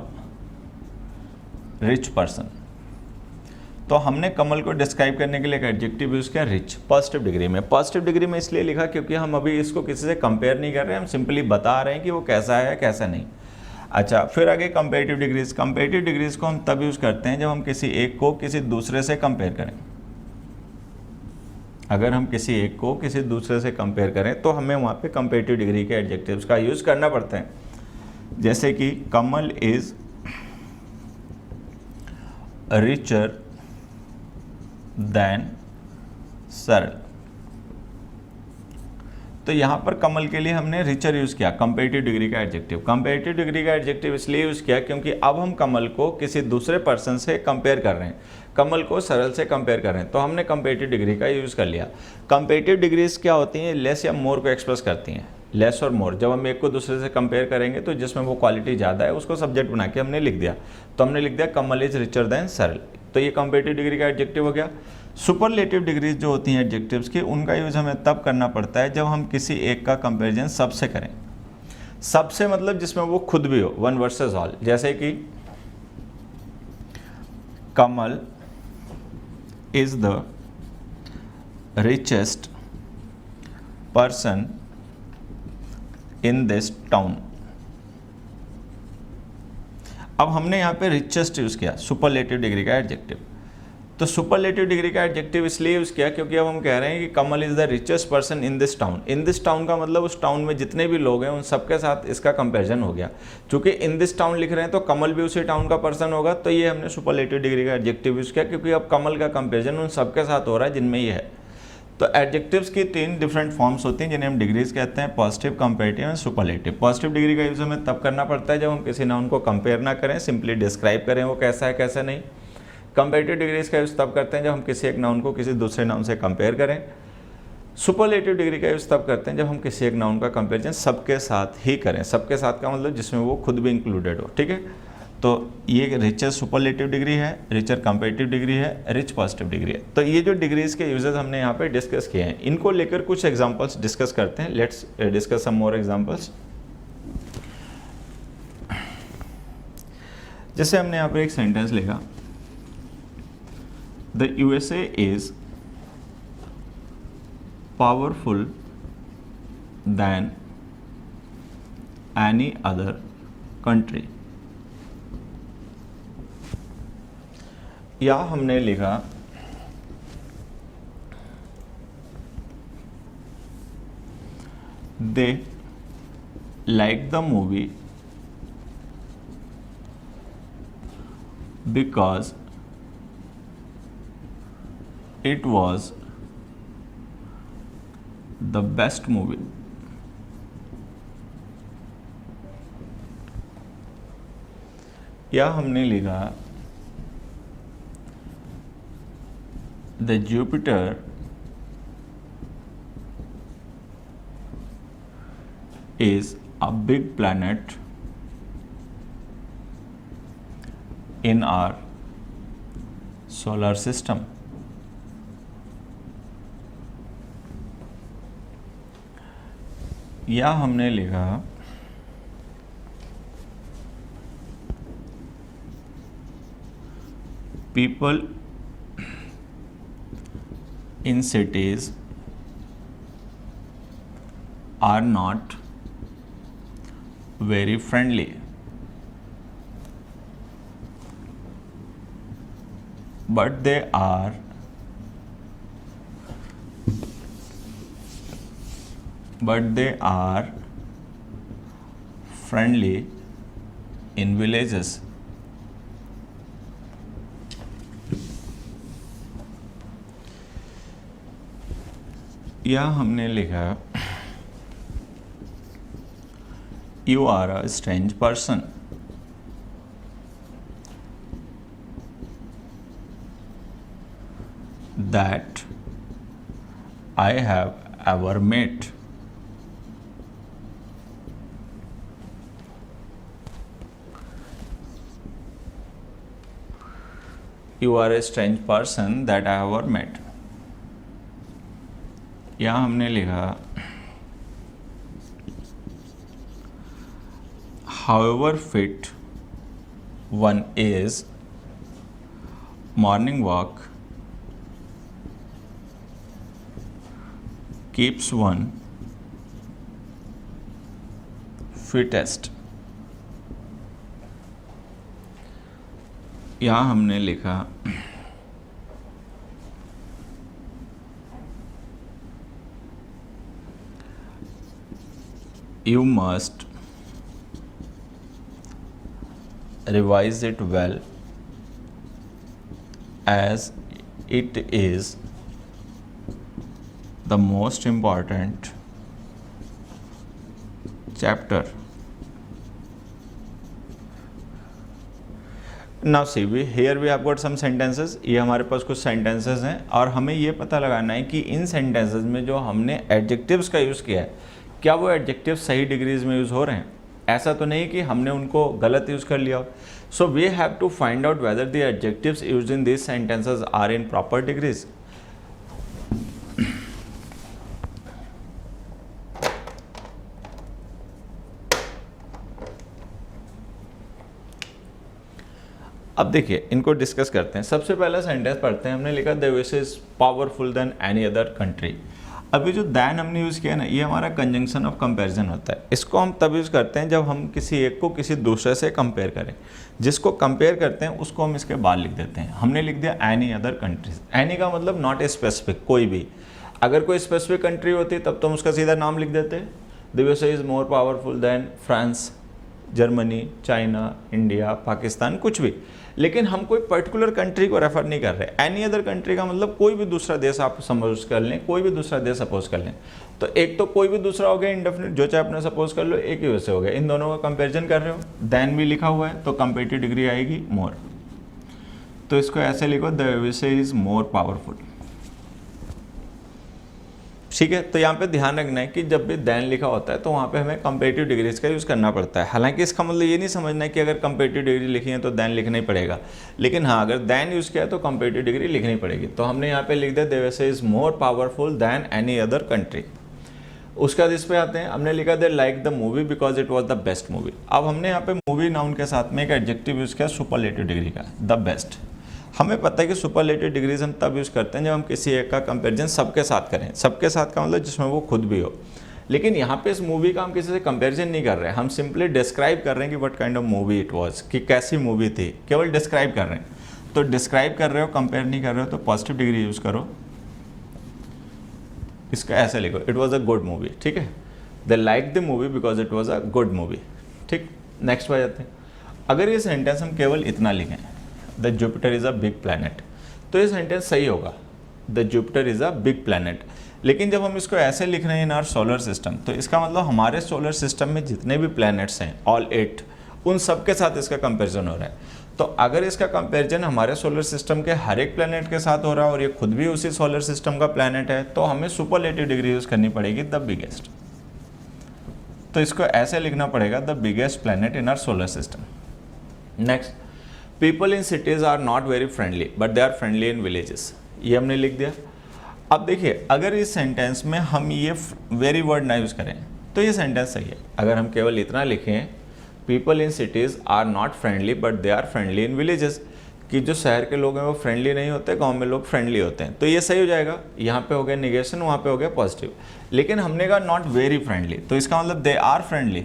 Speaker 1: rich person. तो हमने कमल को डिस्क्राइब करने के लिए एक एडजेक्टिव यूज किया रिच, पॉजिटिव डिग्री में। पॉजिटिव डिग्री में इसलिए लिखा क्योंकि हम अभी इसको किसी से कंपेयर नहीं कर रहे हैं, हम सिंपली बता रहे हैं कि वो कैसा है कैसा नहीं। अच्छा, फिर आगे कंपेरेटिव डिग्रीज। कंपेरेटिव डिग्रीज को हम तब यूज करते हैं जब हम किसी एक को किसी दूसरे से कंपेयर करें। अगर हम किसी एक को किसी दूसरे से कंपेयर करें तो हमें वहाँ पे कंपेरेटिव डिग्री के एडजेक्टिव्स का यूज करना पड़ता है। जैसे कि कमल इज रिचर देन सरल। तो यहां पर कमल के लिए हमने रिचर यूज किया, कंपेरेटिव डिग्री का एडजेक्टिव। कंपेरेटिव डिग्री का एडजेक्टिव इसलिए यूज किया क्योंकि अब हम कमल को किसी दूसरे पर्सन से कंपेयर कर रहे हैं, कमल को सरल से कंपेयर कर रहे हैं, तो हमने कंपेरेटिव डिग्री का यूज कर लिया। कंपेरेटिव डिग्रीज क्या होती हैं? लेस या मोर को एक्सप्रेस करती हैं, लेस और मोर। जब हम एक को दूसरे से कंपेयर करेंगे तो जिसमें वो क्वालिटी ज़्यादा है उसको सब्जेक्ट बना के हमने लिख दिया। तो हमने लिख दिया कमल इज रिचर देन सरल, तो ये कंपेरेटिव डिग्री का एडजेक्टिव हो गया। सुपरलेटिव डिग्रीज जो होती हैं एडजेक्टिव्स की, उनका यूज हमें तब करना पड़ता है जब हम किसी एक का कंपैरिजन सबसे करें। सबसे मतलब जिसमें वो खुद भी हो, वन वर्सेस ऑल। जैसे कि Kamal is the richest person in this town. अब हमने यहाँ पे रिचेस्ट यूज किया, सुपरलेटिव डिग्री का एडजेक्टिव। तो सुपरलेटिव डिग्री का एडजेक्टिव इसलिए यूज किया क्योंकि अब हम कह रहे हैं कि Kamal is the richest person in this town. In this town का मतलब उस टाउन में जितने भी लोग हैं उन सबके साथ इसका कंपैरिजन हो गया। चूंकि इन दिस टाउन लिख रहे हैं तो कमल भी उसी टाउन का पर्सन होगा, तो ये हमने सुपरलेटिव डिग्री का एडजेक्टिव यूज किया क्योंकि अब कमल का कंपैरिजन उन सबके साथ हो रहा है जिनमें ये है। तो एडजेक्टिव्स की 3 डिफरेंट फॉर्म्स होती हैं जिन्हें हम डिग्रीज कहते हैं, positive, comparative and superlative. Positive degree का यूज हमें तब करना पड़ता है जब हम किसी नाउन को कंपेयर ना करें, सिंपली डिस्क्राइब करें वो कैसा है कैसा नहीं। कंपैरेटिव डिग्रीज का यूज तब करते हैं जब हम किसी एक नाउन को किसी दूसरे नाउन से कंपेयर करें। सुपरलेटिव डिग्री का यूज तब करते हैं जब हम किसी एक नाउन का कंपैरिजन सबके साथ ही करें। सबके साथ का मतलब जिसमें वो खुद भी इंक्लूडेड हो, ठीक है। तो ये रिचर सुपरलेटिव डिग्री है, रिचर कंपैरेटिव डिग्री है, रिच पॉजिटिव डिग्री है। तो ये जो डिग्रीज के यूजेस हमने यहाँ पे डिस्कस किए हैं, इनको लेकर कुछ एग्जांपल्स डिस्कस करते हैं। Let's discuss some more examples. जैसे हमने यहाँ पे एक सेंटेंस लिखा, the USA is powerful than any other country। या हमने लिखा they like the movie because it was the best movie। या हमने लिखा the Jupiter is a big planet in our solar system। या हमने लिखा people in cities are not very friendly, but they are friendly in villages। या हमने लिखा you are a strange person that I have ever met। You are a strange person that I have ever met। या हमने लिखा however fit one is morning walk keeps one fittest. यहाँ हमने लिखा you must revise it well as it is the most important chapter. Now see, here we have got some sentences. ये हमारे पास कुछ sentences हैं और हमें ये पता लगाना है कि इन sentences में जो हमने adjectives का यूज़ किया है, क्या वो एडजेक्टिव सही डिग्रीज में यूज़ हो रहे हैं? ऐसा तो नहीं कि हमने उनको गलत यूज़ कर लिया। So we have to find out whether the adjectives used in this sentences are in proper degrees. अब देखिए, इनको डिस्कस करते हैं। सबसे पहला सेंटेंस पढ़ते हैं। हमने लिखा the US is powerful than any other country. अभी जो दैन हमने यूज़ किया ना, ये हमारा कंजंक्शन ऑफ कंपैरिजन होता है। इसको हम तब यूज़ करते हैं जब हम किसी एक को किसी दूसरे से कंपेयर करें। जिसको कंपेयर करते हैं उसको हम इसके बाद लिख देते हैं। हमने लिख दिया एनी अदर कंट्रीज। एनी का मतलब नॉट ए स्पेसिफिक, कोई भी। अगर कोई स्पेसिफिक कंट्री होती तब तो हम उसका सीधा नाम लिख देते। The USA is more powerful then France, Germany, China, India, Pakistan, कुछ भी। लेकिन हम कोई पर्टिकुलर कंट्री को रेफर नहीं कर रहे। एनी अदर कंट्री का मतलब कोई भी दूसरा देश आप सपोज कर लें, कोई भी दूसरा देश सपोज कर लें। तो एक तो कोई भी दूसरा हो गया इंडेफिनिट, जो चाहे अपना सपोज कर लो, एक यूएसए हो गया। इन दोनों का कंपैरिजन कर रहे हो, देन भी लिखा हुआ है तो कंपेरेटिव डिग्री आएगी मोर। तो इसको ऐसे लिखो, the USA is more powerful. ठीक है। तो यहाँ पे ध्यान रखना है कि जब भी देन लिखा होता है तो वहाँ पे हमें कंपेरेटिव डिग्रीज का यूज़ करना पड़ता है। हालांकि इसका मतलब ये नहीं समझना है कि अगर कंपेरेटिव डिग्री लिखी है तो देन लिखना ही पड़ेगा। लेकिन हाँ, अगर देन यूज़ किया तो कंपेरेटिव डिग्री लिखनी पड़ेगी। तो हमने यहाँ पे लिख दिया the USA is more powerful than any other country. उसका इस पे आते हैं। हमने लिखा they like the movie because it was the best movie. अब हमने यहाँ पे मूवी नाउन के साथ में एक एडजेक्टिव यूज़ किया सुपरलेटिव डिग्री का, द बेस्ट। हमें पता है कि सुपरलेटिव डिग्रीज हम तब यूज़ करते हैं जब हम किसी एक का कंपैरिजन सबके साथ करें। सबके साथ का मतलब जिसमें वो खुद भी हो। लेकिन यहाँ पे इस मूवी का हम किसी से कंपैरिजन नहीं कर रहे हैं, हम सिंपली डिस्क्राइब कर रहे हैं कि what kind of movie it was, कि कैसी मूवी थी, केवल डिस्क्राइब कर रहे हैं। तो डिस्क्राइब कर रहे हो, कंपेयर नहीं कर रहे हो, तो पॉजिटिव डिग्री यूज़ करो। इसका ऐसे लिखो, it was a good movie. ठीक है, they like the movie because it was a good movie. ठीक, नेक्स्ट पे जाते हैं। अगर ये सेंटेंस हम केवल इतना लिखें, the Jupiter is a big planet, तो ये सेंटेंस सही होगा, the Jupiter is a big planet. लेकिन जब हम इसको ऐसे लिख रहे हैं इन आवर सोलर सिस्टम, तो इसका मतलब हमारे सोलर सिस्टम में जितने भी प्लैनेट्स हैं, ऑल 8, उन सब के साथ इसका कंपैरिजन हो रहा है। तो अगर इसका कंपैरिजन हमारे सोलर सिस्टम के हर एक प्लैनेट के साथ हो रहा है और ये खुद भी उसी सोलर सिस्टम का प्लैनेट है, तो हमें सुपरलेटिव डिग्री यूज़ करनी पड़ेगी, द बिगेस्ट। तो इसको ऐसे लिखना पड़ेगा, the biggest planet in our solar system. Next, people in cities are not very friendly but they are friendly in villages. ये हमने लिख दिया। अब देखिए, अगर इस सेंटेंस में हम ये वेरी वर्ड ना यूज़ करें तो ये सेंटेंस सही है। अगर हम केवल इतना लिखें, people in cities are not friendly but they are friendly in villages, कि जो शहर के लोग हैं वो फ्रेंडली नहीं होते, गांव में लोग फ्रेंडली होते हैं, तो ये सही हो जाएगा। यहाँ पे हो गया निगेशन, वहाँ पे हो गया पॉजिटिव। लेकिन हमने कहा नॉट वेरी फ्रेंडली, तो इसका मतलब they are friendly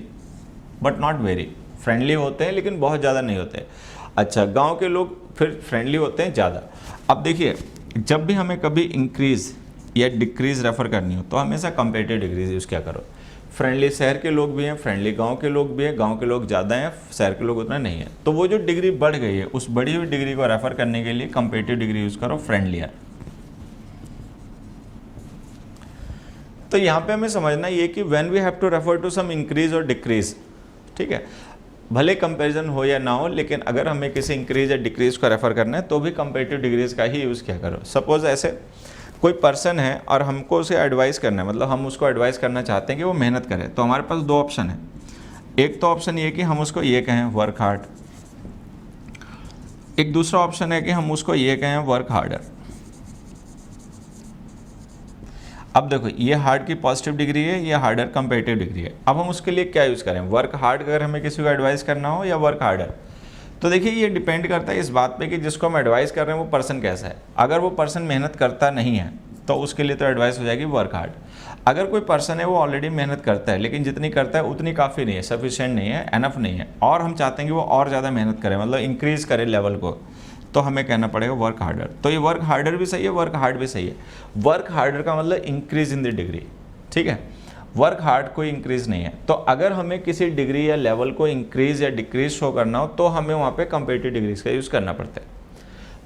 Speaker 1: but not very. Friendly होते हैं लेकिन बहुत ज़्यादा नहीं होते। अच्छा, गांव के लोग फिर फ्रेंडली होते हैं ज़्यादा। अब देखिए, जब भी हमें कभी इंक्रीज़ या डिक्रीज़ रेफ़र करनी हो तो हमेशा कंपेरेटिव डिग्रीज यूज़ क्या करो। फ्रेंडली शहर के लोग भी हैं, फ्रेंडली गांव के लोग भी हैं, गांव के लोग ज़्यादा हैं, शहर के लोग उतना नहीं है। तो वो जो डिग्री बढ़ गई है, उस बढ़ी हुई डिग्री को रेफ़र करने के लिए कंपेरेटिव डिग्री यूज़ करो, फ्रेंडलियर। तो यहाँ पे हमें समझना ये कि when we have to refer to some increase और डिक्रीज, ठीक है, भले कंपैरिजन हो या ना हो, लेकिन अगर हमें किसी इंक्रीज या डिक्रीज को रेफर करना है तो भी कंपेरेटिव डिग्रीज का ही यूज़ किया करो। सपोज ऐसे कोई पर्सन है और हमको उसे एडवाइस करना है, मतलब हम उसको एडवाइस करना चाहते हैं कि वो मेहनत करे, तो हमारे पास दो ऑप्शन है। एक तो ऑप्शन ये कि हम उसको ये कहें वर्क हार्ड, एक दूसरा ऑप्शन है कि हम उसको ये कहें वर्क हार्डर। अब देखो, ये हार्ड की पॉजिटिव डिग्री है, ये हार्डर कंपेरेटिव डिग्री है। अब हम उसके लिए क्या यूज़ करें, वर्क हार्ड अगर हमें किसी को एडवाइस करना हो या वर्क हार्डर। तो देखिए ये डिपेंड करता है इस बात पे कि जिसको हम एडवाइस कर रहे हैं वो पर्सन कैसा है। अगर वो पर्सन मेहनत करता नहीं है तो उसके लिए तो एडवाइस हो जाएगी वर्क हार्ड। अगर कोई पर्सन है वो ऑलरेडी मेहनत करता है लेकिन जितनी करता है उतनी काफ़ी नहीं है, सफिशिएंट नहीं है, एनफ नहीं है, और हम चाहते हैं कि वो और ज़्यादा मेहनत करे, मतलब इंक्रीज़ करे लेवल को, तो हमें कहना पड़ेगा वर्क हार्डर। तो ये वर्क हार्डर भी सही है, वर्क हार्ड भी सही है। वर्क हार्डर का मतलब इंक्रीज इन द डिग्री, ठीक है, वर्क हार्ड कोई इंक्रीज नहीं है। तो अगर हमें किसी डिग्री या लेवल को इंक्रीज या डिक्रीज शो करना हो तो हमें वहाँ पे कंपेरेटिव डिग्रीज का यूज़ करना पड़ता है।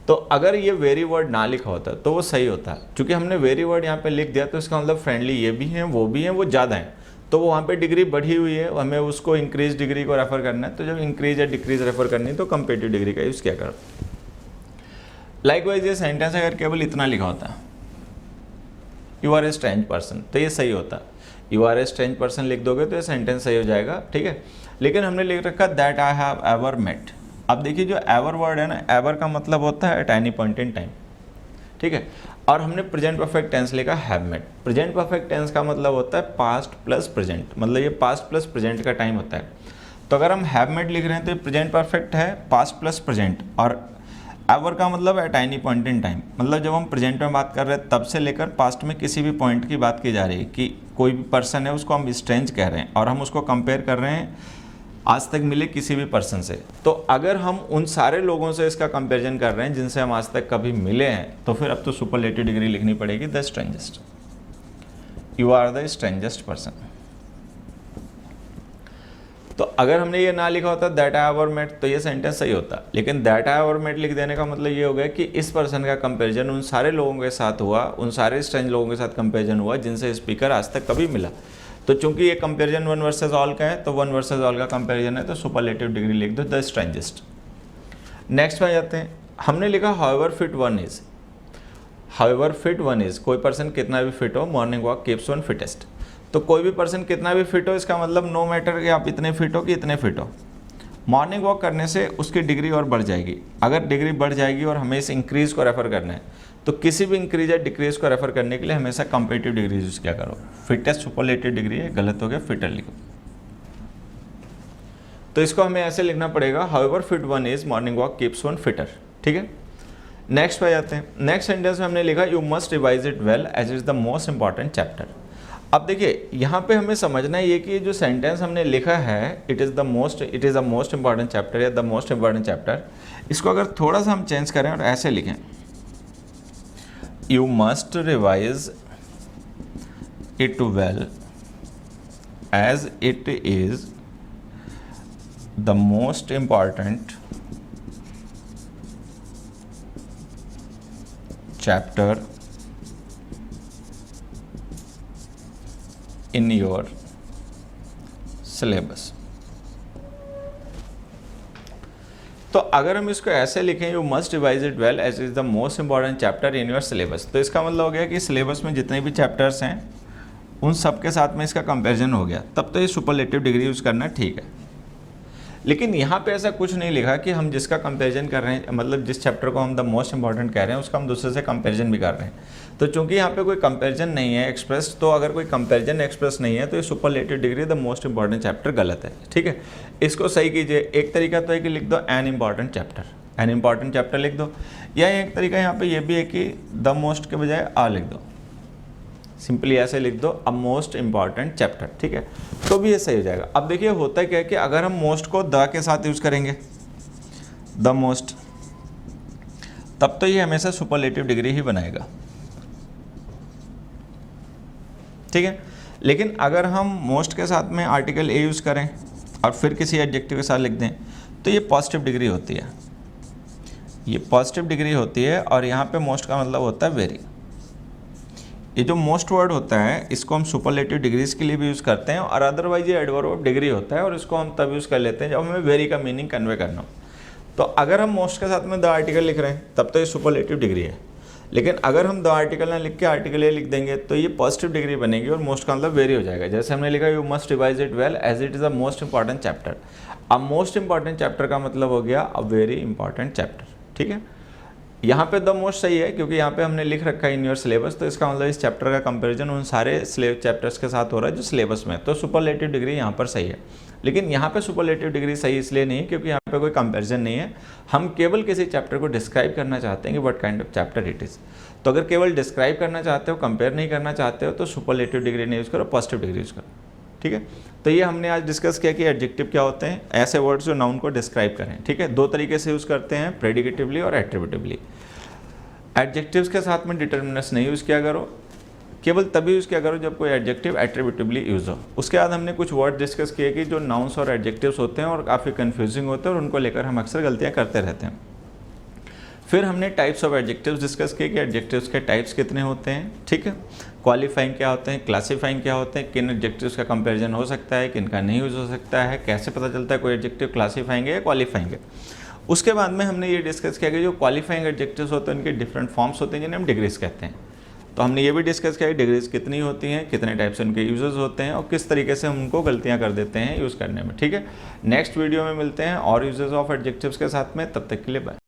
Speaker 1: तो अगर ये वेरी वर्ड ना लिखा होता तो वो सही होता, क्योंकि हमने वेरी वर्ड यहाँ पे लिख दिया तो इसका मतलब फ्रेंडली ये भी हैं वो भी हैं, वो ज़्यादा हैं, तो वो वहाँ पे डिग्री बढ़ी हुई है, हमें उसको इंक्रीज डिग्री को रेफर करना है। तो जब इंक्रीज या डिक्रीज रेफर करनी है तो कंपेरेटिव डिग्री का यूज़ क्या करो। लाइकवाइज ये सेंटेंस अगर केवल इतना लिखा होता you are a strange person तो ये सही होता, you are a strange person लिख दोगे तो ये सेंटेंस सही हो जाएगा, ठीक है। लेकिन हमने लिख रखा that I have ever met. अब देखिए जो एवर वर्ड है ना, एवर का मतलब होता है at any point in time, ठीक है, और हमने प्रेजेंट परफेक्ट टेंस लिखा have met. Present perfect tense का मतलब होता है पास्ट प्लस प्रेजेंट, मतलब ये पास्ट प्लस प्रेजेंट का टाइम होता है। तो अगर हम हैव मेट लिख रहे हैं तो ये प्रेजेंट परफेक्ट है, पास्ट प्लस प्रेजेंट, और एवर का मतलब eight any point in time, मतलब जब हम प्रेजेंट में बात कर रहे हैं तब से लेकर पास्ट में किसी भी पॉइंट की बात की जा रही है कि कोई भी पर्सन है उसको हम स्ट्रेंज कह रहे हैं और हम उसको कंपेयर कर रहे हैं आज तक मिले किसी भी पर्सन से। तो अगर हम उन सारे लोगों से इसका कंपैरिजन कर रहे हैं जिनसे हम आज तक कभी मिले हैं तो फिर अब तो सुपरलेटिव डिग्री लिखनी पड़ेगी the strangest, you are the strangest person. तो अगर हमने ये ना लिखा होता दैट आई एवर मेट तो ये सेंटेंस सही होता, लेकिन दैट आई एवर मेट लिख देने का मतलब ये हो गया कि इस पर्सन का कंपैरिजन उन सारे लोगों के साथ हुआ, उन सारे स्ट्रेंज लोगों के साथ कंपैरिजन हुआ जिनसे स्पीकर आज तक कभी मिला। तो चूंकि ये कंपैरिजन वन वर्सेस ऑल का है तो वन वर्सेस ऑल का कंपैरिजन है तो सुपरलेटिव डिग्री लिख दो द स्ट्रेंजेस्ट। नेक्स्ट में जाते हैं, हमने लिखा however fit one is. However fit one is, कोई पर्सन कितना भी फिट हो, morning walk keeps one fittest. तो कोई भी पर्सन कितना भी फिट हो इसका मतलब नो मैटर कि आप इतने फिट हो कि इतने फिट हो, मॉर्निंग वॉक करने से उसकी डिग्री और बढ़ जाएगी। अगर डिग्री बढ़ जाएगी और हमें इस इंक्रीज को रेफर करना है तो किसी भी इंक्रीज या डिक्रीज को रेफर करने के लिए हमेशा कंपेरेटिव डिग्री यूज क्या करो। फिटेस्ट सुपरलेटिव डिग्री है, गलत हो गया, फिटर लिखो। तो इसको हमें ऐसे लिखना पड़ेगा however fit one is morning walk keeps one fitter, ठीक है। नेक्स्ट पे जाते हैं। नेक्स्ट सेंटेंस में हमने लिखा you must revise it well as is the most important chapter. अब देखिए यहाँ पे हमें समझना है ये कि जो सेंटेंस हमने लिखा है it is the most important chapter या द मोस्ट इंपॉर्टेंट चैप्टर, इसको अगर थोड़ा सा हम चेंज करें और ऐसे लिखें you must revise it well as it is the most important chapter in your syllabus। तो अगर हम इसको ऐसे लिखें you must revise it well as is the most important chapter in your syllabus, तो इसका मतलब हो गया कि सिलेबस में जितने भी चैप्टर्स हैं उन सब के साथ में इसका कंपैरिजन हो गया, तब तो ये सुपरलेटिव डिग्री यूज़ करना ठीक है। लेकिन यहाँ पे ऐसा कुछ नहीं लिखा कि हम जिसका कंपैरिजन कर रहे हैं, मतलब जिस चैप्टर को हम द मोस्ट इंपॉर्टेंट कह रहे हैं उसका हम दूसरे से कंपैरिजन भी कर रहे हैं। तो चूंकि यहाँ पे कोई कंपैरिजन नहीं है एक्सप्रेस, तो अगर कोई कंपैरिजन एक्सप्रेस नहीं है तो ये superlative degree the most important chapter गलत है, ठीक है। इसको सही कीजिए। एक तरीका तो है कि लिख दो an important chapter, an important chapter लिख दो, या एक तरीका यहाँ पे ये भी है कि द मोस्ट के बजाय आ लिख दो, सिंपली ऐसे लिख दो अ मोस्ट इंपॉर्टेंट चैप्टर, ठीक है, तो भी ये सही हो जाएगा। अब देखिए होता क्या है कि अगर हम मोस्ट को द के साथ यूज़ करेंगे द मोस्ट, तब तो ये हमेशा सुपरलेटिव डिग्री ही बनाएगा, ठीक है। लेकिन अगर हम मोस्ट के साथ में आर्टिकल ए यूज़ करें और फिर किसी एडजेक्टिव के साथ लिख दें तो ये पॉजिटिव डिग्री होती है, ये पॉजिटिव डिग्री होती है। और यहाँ पे मोस्ट का मतलब होता है वेरी। ये जो मोस्ट वर्ड होता है इसको हम सुपरलेटिव डिग्रीज के लिए भी यूज़ करते हैं, और अदरवाइज ये एडवर्ब ऑफ डिग्री होता है और इसको हम तब यूज़ कर लेते हैं जब हमें वेरी का मीनिंग कन्वे करना हो। तो अगर हम मोस्ट के साथ में द आर्टिकल लिख रहे हैं तब तो ये सुपरलेटिव डिग्री है, लेकिन अगर हम द आर्टिकल ना लिख के आर्टिकल ए लिख देंगे तो ये पॉजिटिव डिग्री बनेगी और मोस्ट का मतलब वेरी हो जाएगा। जैसे हमने लिखा you must revise it well as it is the most important chapter. अब मोस्ट इंपॉर्टेंट चैप्टर का मतलब हो गया अ वेरी इंपॉर्टेंट चैप्टर, ठीक है। यहाँ पे द मोस्ट सही है क्योंकि यहाँ पे हमने लिख रखा है इन योर सिलेबस, तो इसका मतलब इस चैप्टर का कंपैरिजन उन सारे चैप्टर्स के साथ हो रहा है जो सिलेबस में है, तो सुपरलेटिव डिग्री यहाँ पर सही है। लेकिन यहाँ पे सुपरलेटिव डिग्री सही इसलिए नहीं है क्योंकि यहाँ पे कोई कंपैरिजन नहीं है, हम केवल किसी चैप्टर को डिस्क्राइब करना चाहते हैं कि what kind of chapter it is. तो अगर केवल डिस्क्राइब करना चाहते हो, कंपेयर नहीं करना चाहते हो, तो सुपरलेटिव डिग्री नहीं यूज़ करो, पॉजिटिव डिग्री यूज़ करो, ठीक है। तो ये हमने आज डिस्कस किया कि एडजेक्टिव क्या होते हैं, ऐसे वर्ड्स जो नाउन को डिस्क्राइब करें, ठीक है। दो तरीके से यूज़ करते हैं, प्रेडिकेटिवली और एट्रीब्यूटिवली। एडजेक्टिव्स के साथ में डिटर्मिनर्स नहीं यूज़ किया करो, केवल तभी यूज़ किया करो जब कोई एडजेक्टिव एट्रीब्यूटिवली यूज़ हो। उसके बाद हमने कुछ वर्ड डिस्कस किए कि जो नाउन्स और एडजेक्टिव्स होते हैं और काफ़ी कन्फ्यूजिंग होते हैं और उनको लेकर हम अक्सर गलतियाँ करते रहते हैं। फिर हमने टाइप्स ऑफ एडजेक्टिव्स डिस्कस किए कि एडजेक्टिव्स के टाइप्स कितने होते हैं, ठीक है। क्वालिफाइंग क्या होते हैं, क्लासीफाइंग क्या होते हैं, किन एडजेक्टिव्स का कंपैरिजन हो सकता है, किन का नहीं यूज़ हो सकता है, कैसे पता चलता है कोई एडजेक्टिव क्लासीफाइंग है या क्वालिफाइंग है। उसके बाद में हमने ये डिस्कस किया कि जो क्वालिफाइंग एडजेक्टिव्स होते हैं उनके डिफरेंट फॉर्म्स होते हैं जिन्हें हम डिग्रीज कहते हैं। तो हमने ये भी डिस्कस किया कि डिग्रीज कितनी होती हैं, कितने टाइप से उनके यूजेस होते हैं और किस तरीके से हम उनको गलतियां कर देते हैं यूज़ करने में, ठीक है। नेक्स्ट वीडियो में मिलते हैं और यूजेस ऑफ एडजेक्टिव्स के साथ में, तब तक के लिए बाय।